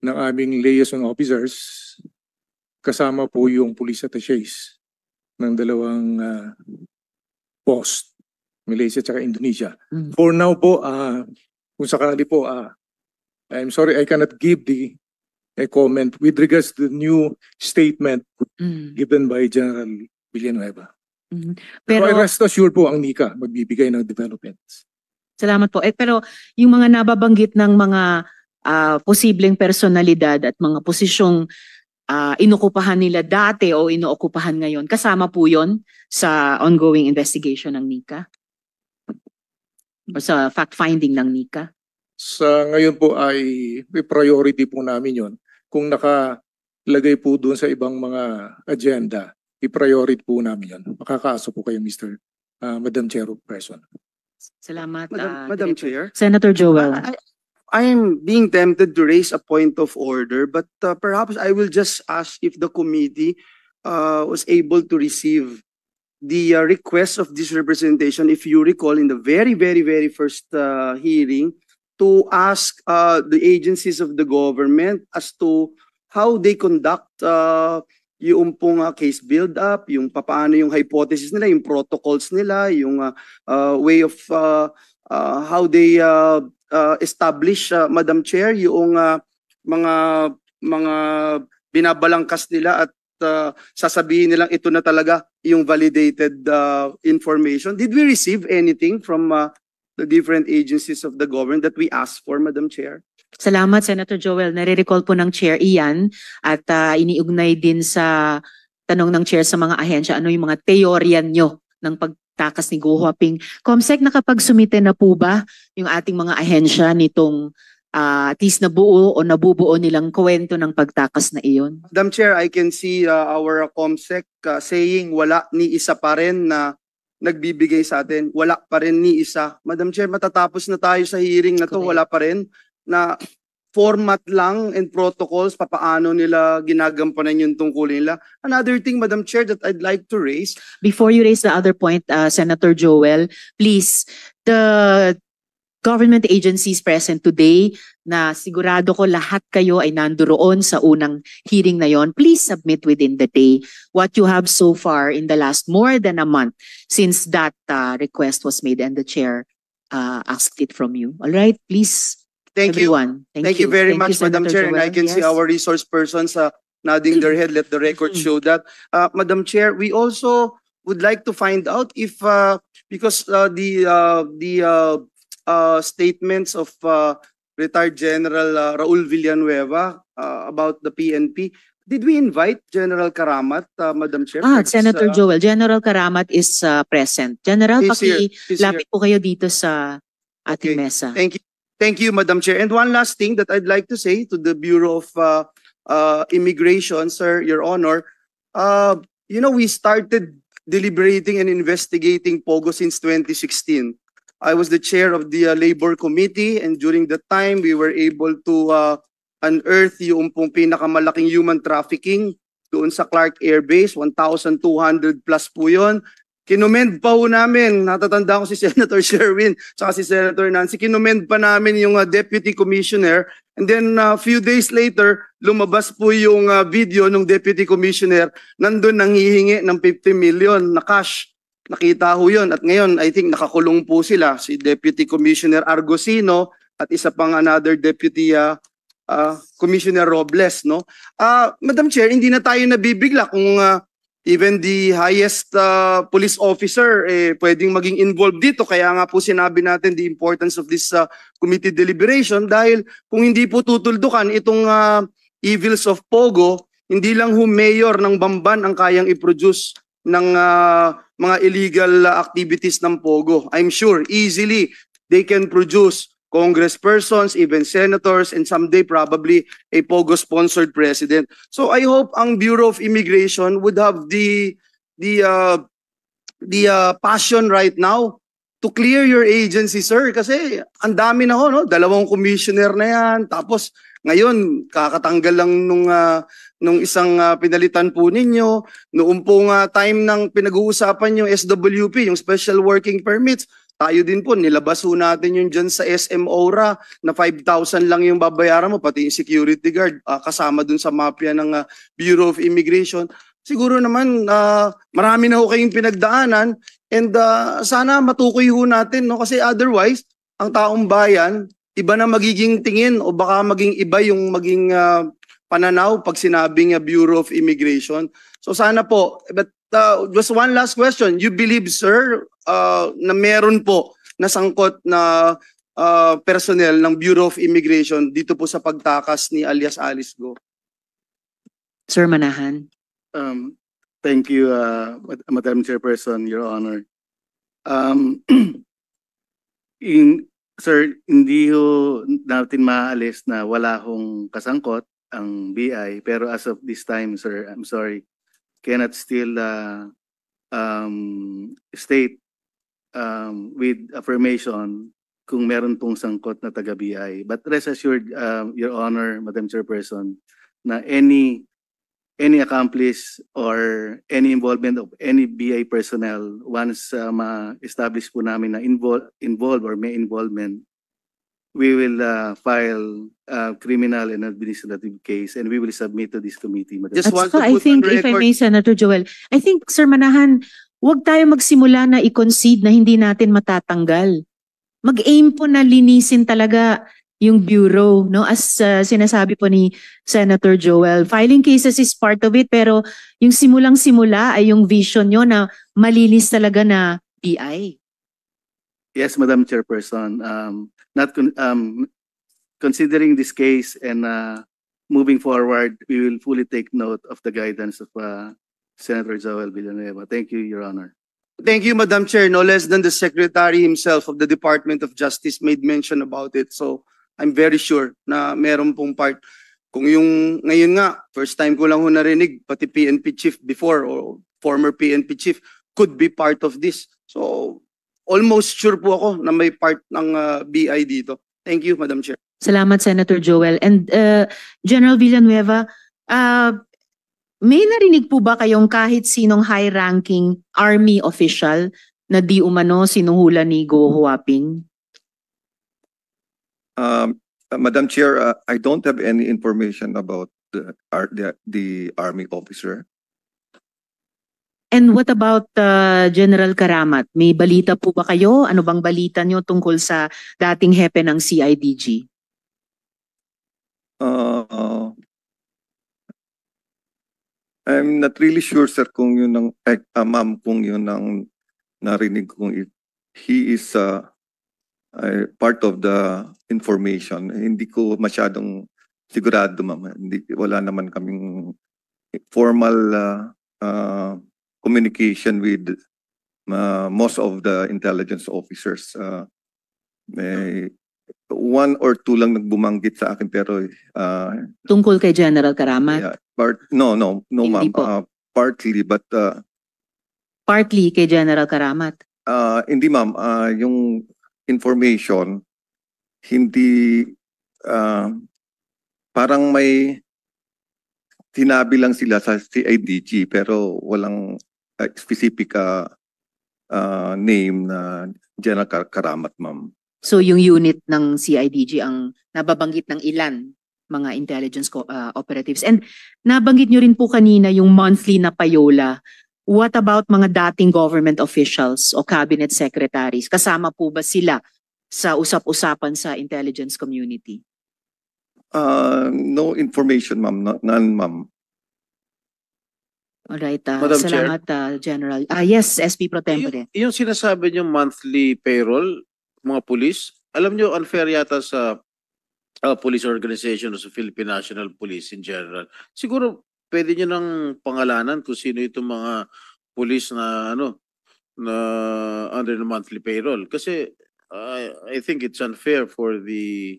ng aming liaison officers kasama po yung police attaches ng dalawang post, Malaysia at Indonesia. For now po, kung sakali po, I'm sorry, I cannot give a comment with regards to the new statement given by General Villanueva. Pero rest assured po ang NICA magbibigay ng developments. Salamat po. Pero yung mga nababanggit ng mga posibleng personalidad at mga posisyong inokupahan nila dati o inookupahan ngayon, kasama po yon sa ongoing investigation ng NICA? O sa fact-finding ng NICA? Sa ngayon po ay priority po namin yon. Kung nakalagay po doon sa ibang mga agenda, i-priority po namin yon. Makakaasa po kayo, Madam Chairperson. Salamat. Madam Chair. Senator Joel. I am being tempted to raise a point of order, but perhaps I will just ask if the committee was able to receive the request of this representation, if you recall, in the very first hearing, to ask the agencies of the government as to how they conduct yung pong case build-up, yung paano yung hypothesis nila, yung protocols nila, yung way of how they establish, Madam Chair, yung mga binabalangkas nila at sasabihin nilang ito na talaga yung validated information. Did we receive anything from the different agencies of the government that we asked for, Madam Chair. Salamat, Senator Joel. Nare-recall po ng Chair iyan at iniugnay din sa tanong ng Chair sa mga ahensya. Ano yung mga teorya nyo ng pagtakas ni Go Huaping? Comsec, nakapagsumite na po ba yung ating mga ahensya nitong at least nabuo o nabubuo nilang kwento ng pagtakas na iyon? Madam Chair, I can see our Comsec saying wala ni isa pa rin na nagbibigay sa atin. Wala pa rin ni isa. Madam Chair, matatapos na tayo sa hearing na to. Wala pa rin na format lang and protocols, papaano nila ginagampanan yung tungkulin nila. Another thing, Madam Chair, that I'd like to raise. Before you raise the other point, Senator Joel, please, the government agencies present today na sigurado ko lahat kayo ay nandoon sa unang hearing na yon, please submit within the day what you have so far in the last more than a month since that request was made and the chair asked it from you. All right, please, Thank everyone. you. Thank you very much, Madam Senator Chair. And I Joel. can see Yes. our resource persons nodding their head. Let the record show that. Madam Chair, we also would like to find out if, because the statements of retired General Raul Villanueva about the PNP, did we invite General Karamat, Madam Chair? Senator Joel, General Karamat is present. General, He's here. He's lapit po kayo dito sa ating mesa. Thank you. Thank you, Madam Chair. And one last thing that I'd like to say to the Bureau of Immigration, sir, Your Honor, we started deliberating and investigating POGO since 2016. I was the chair of the Labor Committee, and during that time, we were able to unearth yung pong pinakamalaking human trafficking doon sa Clark Air Base, 1,200 plus po yun. Kinumend pa po namin, natatanda ko si Senator Sherwin saka si Senator Nancy, kinumend pa namin yung Deputy Commissioner, and then a few days later, lumabas po yung video ng Deputy Commissioner, nandun nanghihingi ng 50 million na cash. Nakita ho yun. At ngayon, I think nakakulong po sila, si Deputy Commissioner Argosino at isa pang another Deputy Commissioner Robles. No? Madam Chair, hindi na tayo nabibigla kung even the highest police officer pwedeng maging involved dito. Kaya nga po sinabi natin the importance of this committee deliberation dahil kung hindi po tutuldukan itong evils of POGO, hindi lang ho mayor ng Bamban ang kayang i-produce ng mga illegal activities ng POGO. I'm sure easily they can produce congresspersons, even senators, and someday probably a POGO-sponsored president. So I hope ang Bureau of Immigration would have the passion right now to clear your agency, sir. Kasi ang dami na ho, no? 2 commissioner na yan. Tapos ngayon, kakatanggal lang nung isang pinalitan po ninyo. Noong pong time ng pinag-uusapan yung SWP, yung Special Working Permits, tayo din po, nilabas po natin yung dyan sa SM Aura na 5,000 lang yung babayaran mo, pati yung security guard, kasama dun sa mafia ng Bureau of Immigration. Siguro naman, marami na ho kayong pinagdaanan and sana matukoy ho natin, no? Kasi otherwise, ang taong bayan, iba na magiging tingin o baka maging iba yung maging pananaw pag sinabing Bureau of Immigration. So sana po, but just one last question. You believe, sir, na meron po nasangkot na personnel ng Bureau of Immigration dito po sa pagtakas ni alias Alice Go? Sir Manahan. Thank you, Madam Chairperson, Your Honor. Sir, hindi ho natin maalis na wala hong kasangkot ang BI, pero as of this time, sir, I'm sorry, cannot still state with affirmation kung meron pong sangkot na taga-BI. But rest assured, Your Honor, Madam Chairperson, na any accomplice or any involvement of any BI personnel once ma-establish po namin na involved or may involvement, we will file a criminal and administrative case and we will submit to this committee. Just At want saka, to I put think, on if I record- may, Senator Joel, I think, Sir Manahan, huwag tayo magsimula na i-concede na hindi natin matatanggal. Mag-aim po na linisin talaga yung bureau, no? As sinasabi po ni Senator Joel, filing cases is part of it, pero yung simulang-simula ay yung vision nyo na malinis talaga na BI. Yes, Madam Chairperson. Considering this case and moving forward, we will fully take note of the guidance of Senator Joel Villanueva. Thank you, Your Honor. Thank you, Madam Chair. No less than the Secretary himself of the Department of Justice made mention about it. So I'm very sure na meron pong part. Kung yung ngayon nga, first time ko lang ho narinig, pati PNP chief before or former PNP chief could be part of this. So almost sure po ako na may part ng BI dito. Thank you, Madam Chair. Salamat, Senator Joel. And General Villanueva, may narinig po ba kayong kahit sinong high-ranking army official na di umano sinuhulan ni Go Huaping? Madam Chair, I don't have any information about the army officer. And what about General Karamat? May balita po ba kayo? Ano bang balita nyo tungkol sa dating hepe ng CIDG? I'm not really sure, sir, kung yun ang, ma'am, kung yun ang narinig kong he is part of the information. Hindi ko masyadong sigurado, ma'am. Wala naman kaming formal communication with most of the intelligence officers. May one or two lang nagbumanggit sa akin pero Tungkol kay General Karamat? yeah, no Hindi ma'am. po. Partly but Partly kay General Karamat? hindi ma'am, yung information hindi parang may sinabi lang sila sa CIDG pero walang specific name na General Karamat, ma'am. So yung unit ng CIDG ang nababanggit ng ilan mga intelligence operatives. And nabanggit nyo rin po kanina yung monthly na payola. What about mga dating government officials o cabinet secretaries? Kasama po ba sila sa usap-usapan sa intelligence community? No information, ma'am. None, ma'am. Alright, Madam Chair. salamat General. Yes, SP Pro Tempore. Yung sinasabi niyo monthly payroll, mga pulis, alam niyo unfair yata sa police organization o sa Philippine National Police in general. Siguro pwede niyo nang pangalanan kung sino itong mga pulis na na under the monthly payroll kasi I think it's unfair for the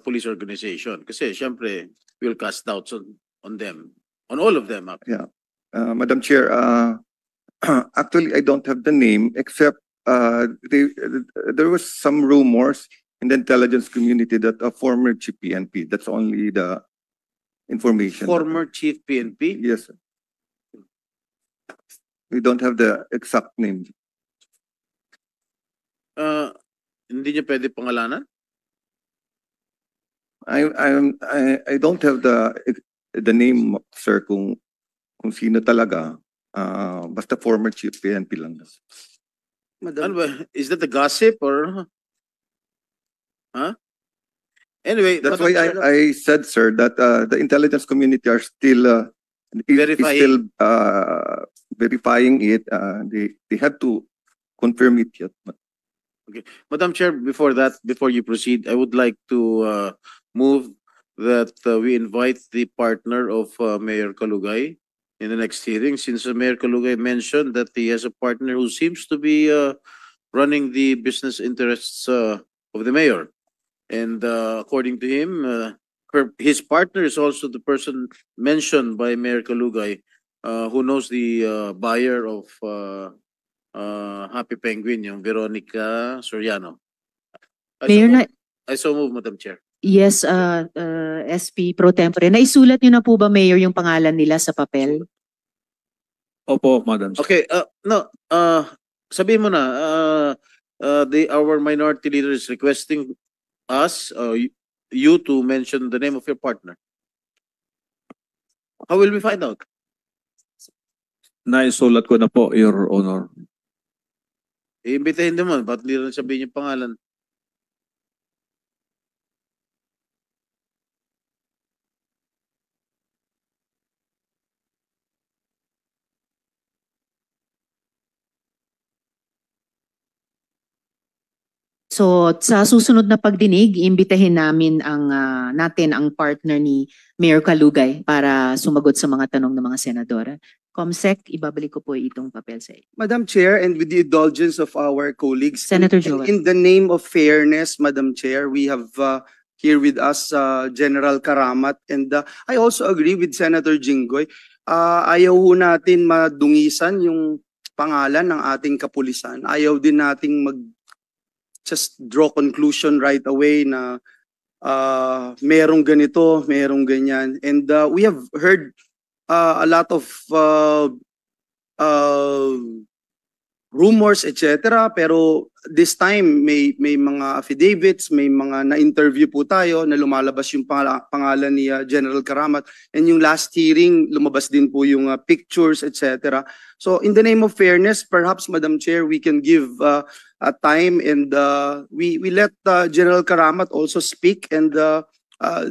police organization kasi syempre we'll cast doubts on them, on all of them. Yeah. Madam Chair, actually I don't have the name except there was some rumors in the intelligence community that a former chief PNP, that's only the information. Former chief PNP? Yes, sir. We don't have the exact name. Hindi niyo pwede pangalanan? I don't have the name, sir, kung sino talaga. Basta former chief PNP lang. Ano ba? Is that the gossip or anyway, That's why I said, sir, that the intelligence community are still is still verifying it. They have to confirm it yet. Okay. Madam Chair, before you proceed, I would like to move that we invite the partner of Mayor Kalugay in the next hearing, since Mayor Kalugay mentioned that he has a partner who seems to be running the business interests of the mayor. And according to him, his partner is also the person mentioned by Mayor Kalugay who knows the buyer of Happy Penguin, yung Veronica Soriano. I so move, Madam Chair. Yes, SP Pro Tempore. Naisulat nyo na po ba, Mayor, yung pangalan nila sa papel? Opo, Madam Chair. Okay, sabihin mo na, our minority leader is requesting us, you to mention the name of your partner. How will we find out? Naisulat ko na po, Your Honor. Iimbitahin naman, ba't hindi rin sabihin yung pangalan? So sa susunod na pagdinig, iimbitahin namin natin ang partner ni Mayor Kalugay para sumagot sa mga tanong ng mga senadora. Comsec, ibabalik ko po itong papel sa iyo. Madam Chair, and with the indulgence of our colleagues, Senator Joel. in the name of fairness, Madam Chair, we have here with us General Karamat, and I also agree with Senator Jinggoy. Ayaw ho natin madungisan yung pangalan ng ating kapulisan. Ayaw din nating just draw conclusion right away na merong ganito, merong ganyan. And we have heard a lot of rumors, etc. Pero this time may mga affidavits, may mga na-interview po tayo na lumalabas yung pangalan ni General Karamat. And yung last hearing, lumabas din po yung pictures, etc. So in the name of fairness, perhaps Madam Chair, we can give a time and we let General Karamat also speak and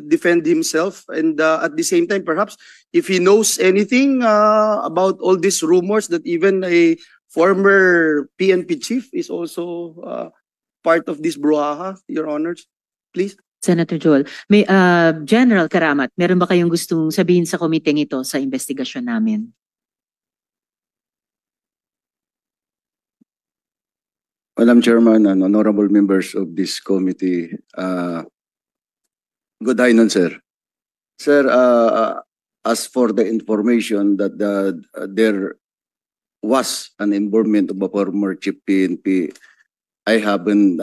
defend himself. And at the same time, perhaps if he knows anything about all these rumors that even a former PNP chief is also part of this brouhaha, Your Honors, please. Senator Joel, may General Karamat, meron ba kayong gustong sabihin sa komiteng ito sa investigasyon namin? Madam Chairman and honorable members of this committee, good afternoon, sir. Sir, as for the information that there was an involvement of a former chief PNP, I haven't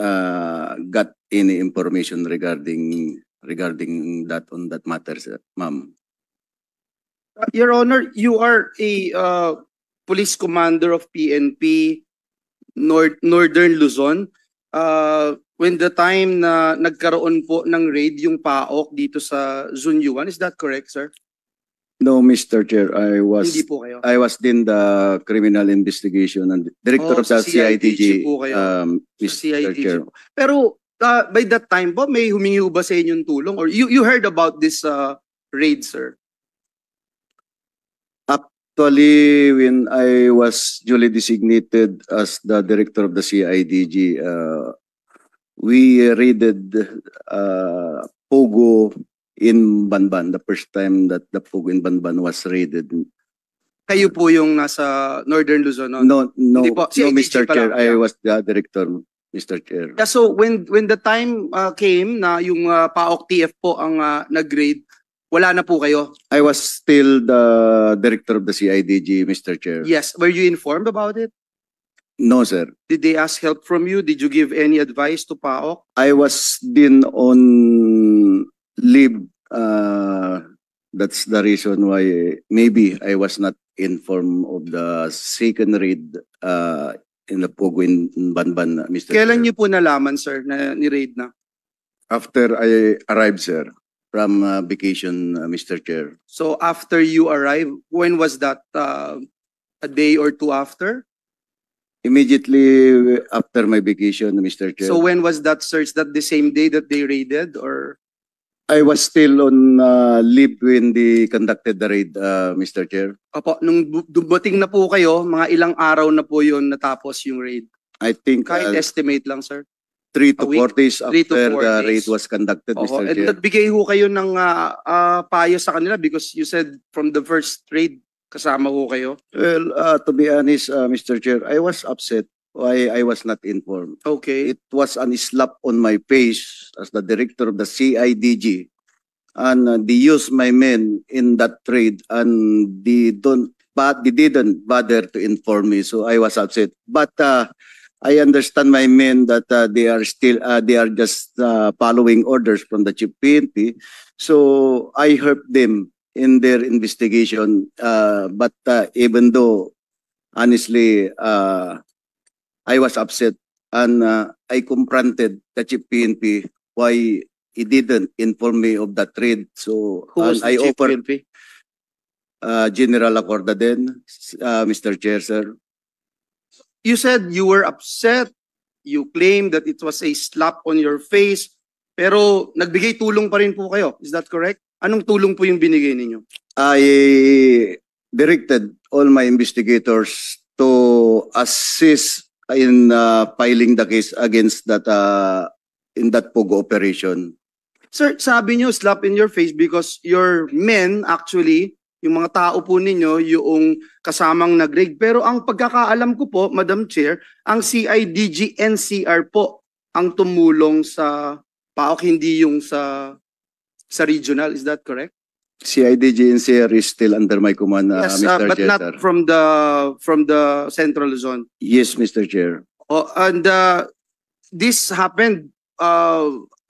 got any information regarding that on that matter, sir, ma'am. Your Honor, you are a police commander of PNP Northern Luzon. When the time na nagkaroon po ng raid yung PAOK dito sa Zunyuan, is that correct, sir? No, Mr. Chair, Hindi po kayo. I was in the criminal investigation and director of the CIDG, po kayo. Mr. CIDG Chair. po. Pero by that time po, may humingi ba sa inyong tulong? Or you heard about this raid, sir? Actually, when I was duly designated as the director of the CIDG, we raided Pogo in Banban, the first time that the Pogo in Banban was raided. Kayo po yung nasa Northern Luzon? No, Hindi po. CIDG Mr. pa Chair, lang. I was the director, Mr. Chair. Yeah, so when the time came na yung PAOK TF po ang nag-raid, wala na po kayo? I was still the director of the CIDG, Mr. Chair. Yes. Were you informed about it? No, sir. Did they ask help from you? Did you give any advice to PAOK? I was then on leave. That's the reason why maybe I was not informed of the second raid in the Pogo in Banban, Mr. Kailan Chair. niyo po nalaman, sir, na ni-raid na? After I arrived, sir, from vacation, Mr. Chair. So after you arrived, when was that? A day or two after? Immediately after my vacation, Mr. Chair. So when was that search? That the same day that they raided, or? I was still on leave when they conducted the raid, Mr. Chair. Opo, nung dumating na po kayo, mga ilang araw na po yun natapos yung raid? I think Kahit estimate lang, sir. 3 to a week? 4 days 3 to after 4 the days. raid was conducted, Oo, Mr. and Chair. nagbigay ho kayo ng payo sa kanila because you said from the first raid, kasama ho kayo? Well, to be honest, Mr. Chair, I was upset why I was not informed. Okay. It was an slap on my face as the director of the CIDG, and they used my men in that trade, and they didn't bother to inform me, so I was upset. But I understand my men that they are just following orders from the chief PNP, so I helped them in their investigation. But even though, honestly, I was upset, and I confronted the chief PNP why he didn't inform me of that trade. So Who was the I chief offered PNP? General Acorda then, Mr. Chair, sir. You said you were upset. You claimed that it was a slap on your face. Pero nagbigay tulong pa rin po kayo. Is that correct? Anong tulong po yung binigay ninyo? I directed all my investigators to assist in filing the case against that in that Pogo operation. Sir, sabi nyo slap in your face because your men actually, yung mga tao po ninyo, yung kasamang nag-raid. Pero ang pagkakaalam ko po, Madam Chair, ang CIDG NCR po ang tumulong sa PAOK, hindi yung sa regional. Is that correct? CIDG NCR is still under my command, Yes, Mr. but Chair, not sir. from the central zone. Yes, Mr. Chair. Oh, and this happened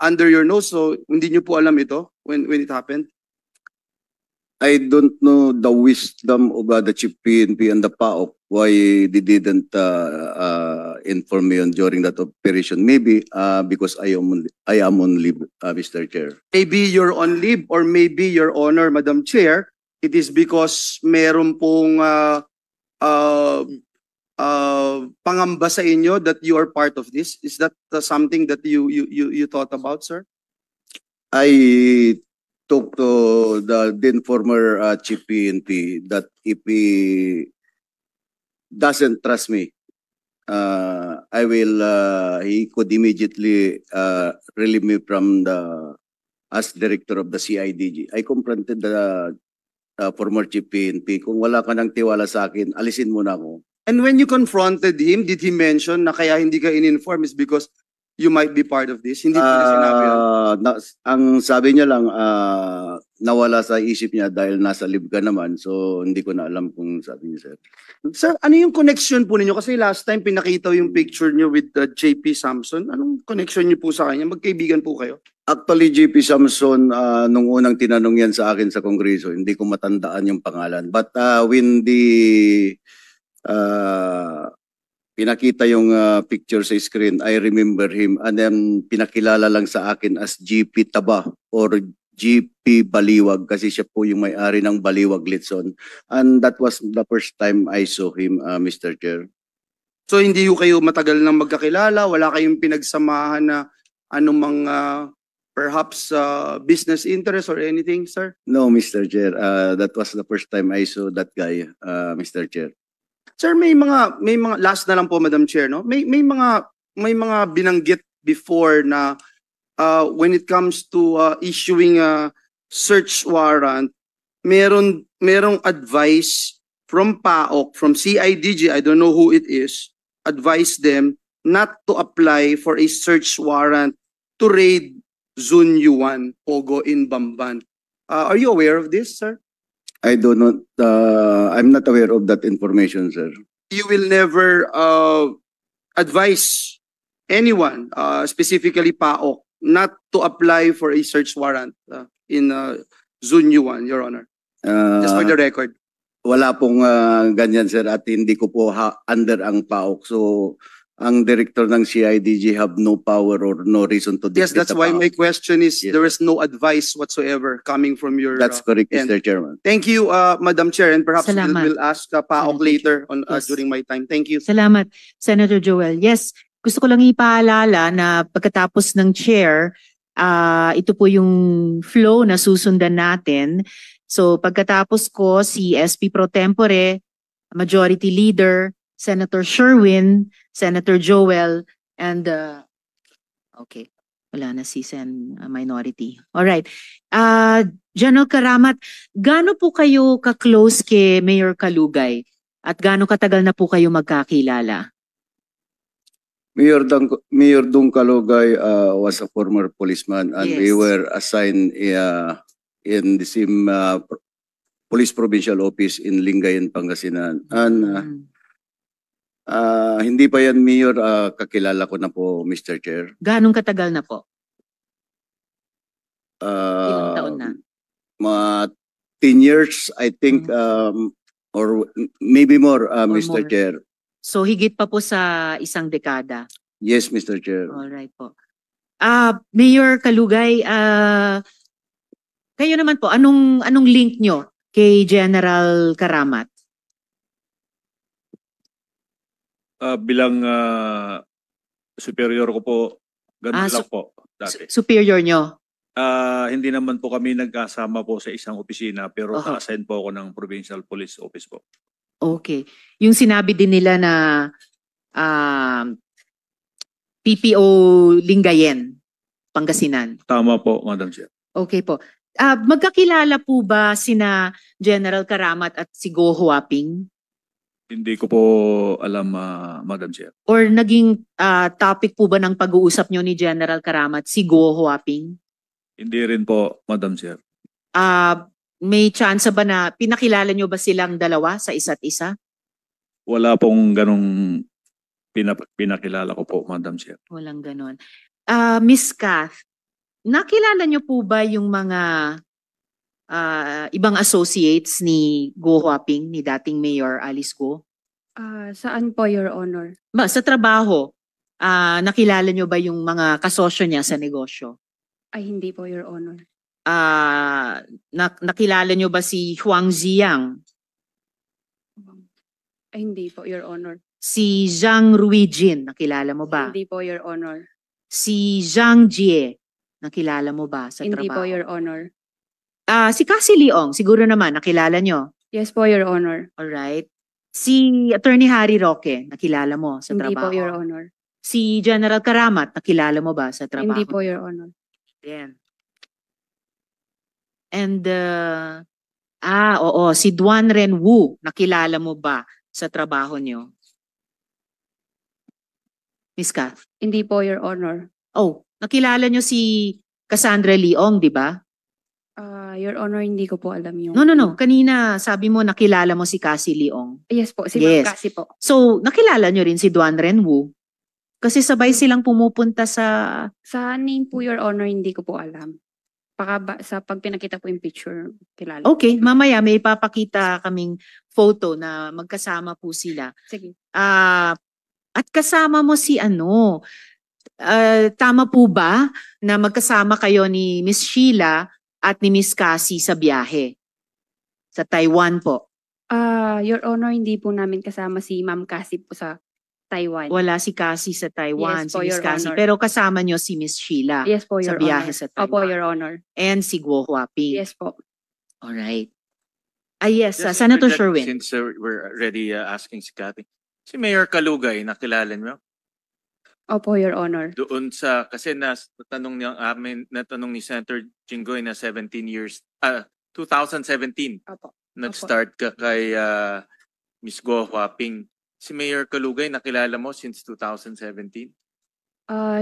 under your nose, so hindi nyo po alam ito when it happened? I don't know the wisdom of the Chief PNP and the PAOK why they didn't inform me during that operation. Maybe because I am on leave, Mr. Chair. Maybe you're on leave or maybe, Your Honor, Madam Chair, it is because meron pong pangamba sa inyo that you are part of this. Is that something that you thought about, sir? I talked to the then former Chief PNP that if he doesn't trust me, he could immediately relieve me from as director of the CIDG. I confronted the former Chief PNP, kung wala ka ng tiwala sa akin, alisin mo na ako. And when you confronted him, did he mention na kaya hindi ka in-inform is because you might be part of this? Hindi niya sinabi yun? Ang sabi niya lang, nawala sa isip niya dahil nasa live ka naman. So, hindi ko na alam kung sabi niya, sir. Sir, ano yung connection po ninyo? Kasi last time pinakita yung picture niyo with JP Samson. Anong connection niyo po sa kanya? Magkaibigan po kayo? Actually, JP Samson, nung unang tinanong yan sa akin sa Kongreso, hindi ko matandaan yung pangalan. But when pinakita yung picture sa screen, I remember him, and then pinakilala lang sa akin as GP Taba or GP Baliwag kasi siya po yung may-ari ng Baliwag Litson. And that was the first time I saw him, Mr. Chair. So hindi kayo matagal nang magkakilala? Wala kayong pinagsamahan na anumang perhaps business interest or anything, sir? No, Mr. Chair. That was the first time I saw that guy, Mr. Chair. Sir, may mga last na lang po, Madam Chair, no? May mga binanggit before na when it comes to issuing a search warrant, merong advice from PAOK, from CIDG, I don't know who it is, advise them not to apply for a search warrant to raid Zone U1, Pogo in Bamban. Are you aware of this, sir? I do not, I'm not aware of that information, sir. You will never advise anyone, specifically PAOK, not to apply for a search warrant in Zone U1, Your Honor. Just for the record. Wala pong ganyan, sir, at hindi ko po under ang PAOK. So, ang director ng CIDG have no power or no reason to dictate. Yes, that's why my question is, there is no advice whatsoever coming from your That's correct, end. Mr. Chairman. Thank you, Madam Chair, and perhaps Salamat. we'll ask PAOK later on Yes. during my time. Thank you. Salamat, Senator Joel. Yes, gusto ko lang ipaalala na pagkatapos ng chair, ito po yung flow na susundan natin. So pagkatapos ko, si SP Pro Tempore, Majority Leader, Senator Sherwin, Senator Joel, and okay, wala na si Minority. Alright. General Karamat, gaano po kayo ka-close kay Mayor Kalugay? At gaano katagal na po kayo magkakilala? Mayor Dung Kalugay was a former policeman, and we Yes. were assigned in the same police provincial office in Lingayen, Pangasinan. And hindi pa yan, Mayor, kakilala ko na po, Mr. Chair. Gaano katagal na po? Ilang Uh, taon na? Mga 10 years, I think, or maybe more, Mr. more. Chair. So higit pa po sa isang dekada. Yes, Mr. Chair. Alright po. Mayor Kalugay, kayo naman po, anong link nyo kay General Karamat? Bilang superior ko po, ganun lang po dati. Superior nyo? Hindi naman po kami nagkasama po sa isang opisina pero Oho. na-assign po ako ng Provincial Police Office po. Okay. Yung sinabi din nila na PPO Lingayen, Pangasinan. Tama po, Madam Chair. Okay po. Magkakilala po ba sina General Karamat at si Go Huaping? Hindi ko po alam, Madam Chair. Or naging topic po ba ng pag-uusap nyo ni General Karamat si Go Huaping? Hindi rin po, Madam Chair. May chance ba na pinakilala nyo ba silang dalawa sa isa't isa? Wala pong ganong pinakilala ko po, Madam Chair. Walang ganon. Miss Kath, nakilala nyo po ba yung mga ibang associates ni Go Huaping, ni dating Mayor Alice Go? Saan po, Your Honor? Sa trabaho, nakilala nyo ba yung mga kasosyo niya sa negosyo? Ay, hindi po, Your Honor. Nakilala nyo ba si Huang Ziyang? Ay, hindi po, Your Honor. Si Zhang Ruijin, nakilala mo ba? Hindi po, Your Honor. Si Zhang Jie, nakilala mo ba sa Hindi trabaho? po, Your Honor. Si Cassie Leong, siguro naman, nakilala nyo? Yes po, Your Honor. Alright. Si Attorney Harry Roque, nakilala mo sa Hindi trabaho? po, Your Honor. Si General Karamat, nakilala mo ba sa trabaho? Hindi po, Your Honor. Yan. And, oo, si Duan Ren Wu, nakilala mo ba sa trabaho nyo? Miss Kath? Hindi po, Your Honor. Oh, nakilala nyo si Cassandra Leong, di ba? Your Honor, hindi ko po alam yung... No. Kanina sabi mo nakilala mo si Cassie Leong. Yes po, si Yes. Ma'am Cassie po. So, nakilala nyo rin si Duan Ren Wu? Kasi sabay silang pumupunta sa... Sa name po, Your Honor, hindi ko po alam. Sa pag pinakita po yung picture, kilala. Okay, mamaya may ipapakita kaming photo na magkasama po sila. Sige. At kasama mo si tama po ba na magkasama kayo ni Miss Sheila at ni Miss Cassie sa biyahe? Sa Taiwan po? Your Honor, hindi po namin kasama si Ma'am Cassie po sa Taiwan. Wala si Cassie sa Taiwan, Yes si po, Miss Your Cassie. Honor. Pero kasama nyo si Miss Sheila Yes po, sa Your biyahe Honor. sa Taiwan. Opo, Your Honor. And si Guo Huaping. Yes po. Alright. Yes, Just Senator interject Sherwin. Since we're already asking si Cathy. Si Mayor Kalugay, nakilala niyo? Opo, Your Honor. Doon sa, kasi natanong ni Senator Jinggoy na 17 years, 2017. Opo. Nag-start ka kay Ms. Go Huaping. Si Mayor Kalugay, nakilala mo since 2017?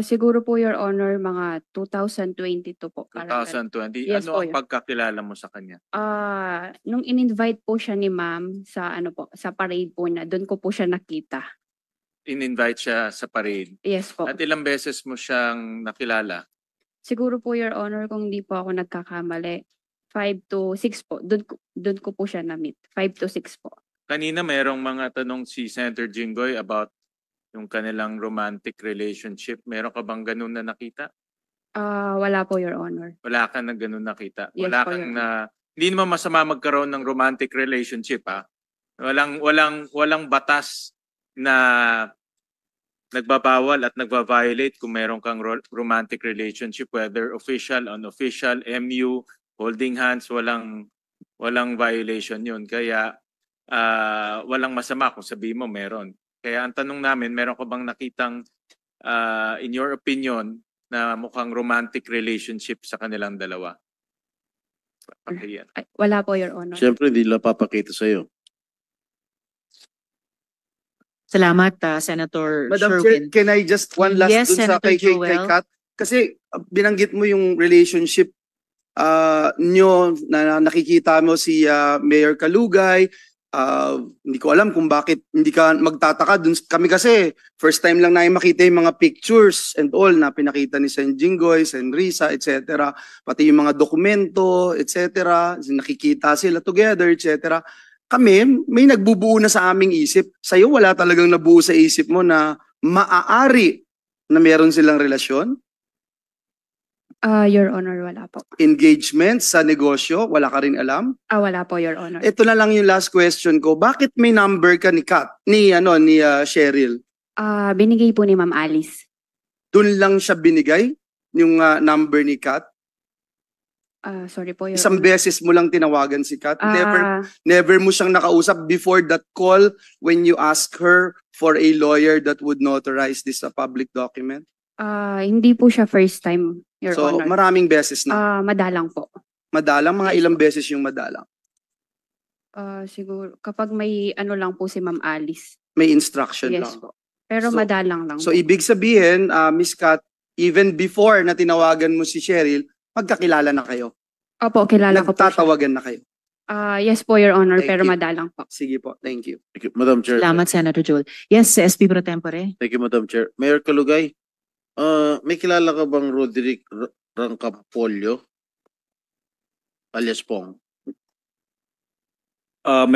Siguro po, Your Honor, mga 2022 po. 2020? Yes Ano po, ang pagkakilala mo sa kanya? Nung in-invite po siya ni Ma'am sa sa parade po na, doon ko po siya nakita. In-invite siya sa parade? Yes po. At ilang beses mo siyang nakilala? Siguro po, Your Honor, kung hindi po ako nagkakamali, 5 to 6 po. Doon ko po siya na-meet. 5 to 6 po. Kanina mayroong mga tanong si Senator Jinggoy about yung kanilang romantic relationship. Meron ka bang ganun na nakita? Wala po, Your Honor. Wala ka na ganun nakita? Yes Wala po, kang Your na... Hindi naman masama magkaroon ng romantic relationship, ha? Walang batas na nagbabawal at nagba-violate kung meron kang romantic relationship, whether official, unofficial, MU, holding hands, walang violation yun. Kaya walang masama kung sabihin mo meron. Kaya ang tanong namin, meron ka bang nakitang, in your opinion, na mukhang romantic relationship sa kanilang dalawa? Ay, wala po, Your Honor. Siyempre, di nila papakita sa'yo. Salamat, Senator Madam Sherwin. Chair, can I just one last Yes, dun sa Senator kay Joel. Kat? Kasi binanggit mo yung relationship nyo na nakikita mo si Mayor Kalugay. Hindi ko alam kung bakit hindi ka magtataka dun. Kami kasi first time lang namin makita yung mga pictures and all na pinakita ni Sen Jinggoy, Sen Risa, etc. Pati yung mga dokumento, etc. Nakikita sila together, etc. Kami, may nagbubuo na sa aming isip. Sa'yo wala talagang nabuo sa isip mo na maaari na meron silang relasyon? Your Honor, wala po. Engagement sa negosyo, wala ka rin alam? Wala po, Your Honor. Ito na lang yung last question ko. Bakit may number ka ni Kat, ni Cheryl? Binigay po ni Ma'am Alice. Doon lang siya binigay yung number ni Kat? Sorry po, Your Isang Honor. beses mo lang tinawagan si Kat. Ah, Never mo siyang nakausap before that call when you ask her for a lawyer that would notarize this public document? hindi po siya first time, Your So Honor. maraming beses na. Madalang po. Madalang, mga ilang beses yung madalang. Siguro, kapag may ano lang po si Ma'am Alice. May instruction Yes lang. po. Pero So- madalang lang So po. ibig sabihin, Miss Kat, even before na tinawagan mo si Cheryl, magkakilala na kayo. Opo, kilala ko po siya. Nagtatawagan na kayo. Yes po, Your Honor, Thank pero you. madalang po. Sige po, thank you. Thank you, Madam Chair. Salamat, Senator Joel. Yes, SP Pro Tempore. Thank you, Madam Chair. Mayor Kalugay, may kilala ka bang Roderick Rancapolio alias Pong? Meron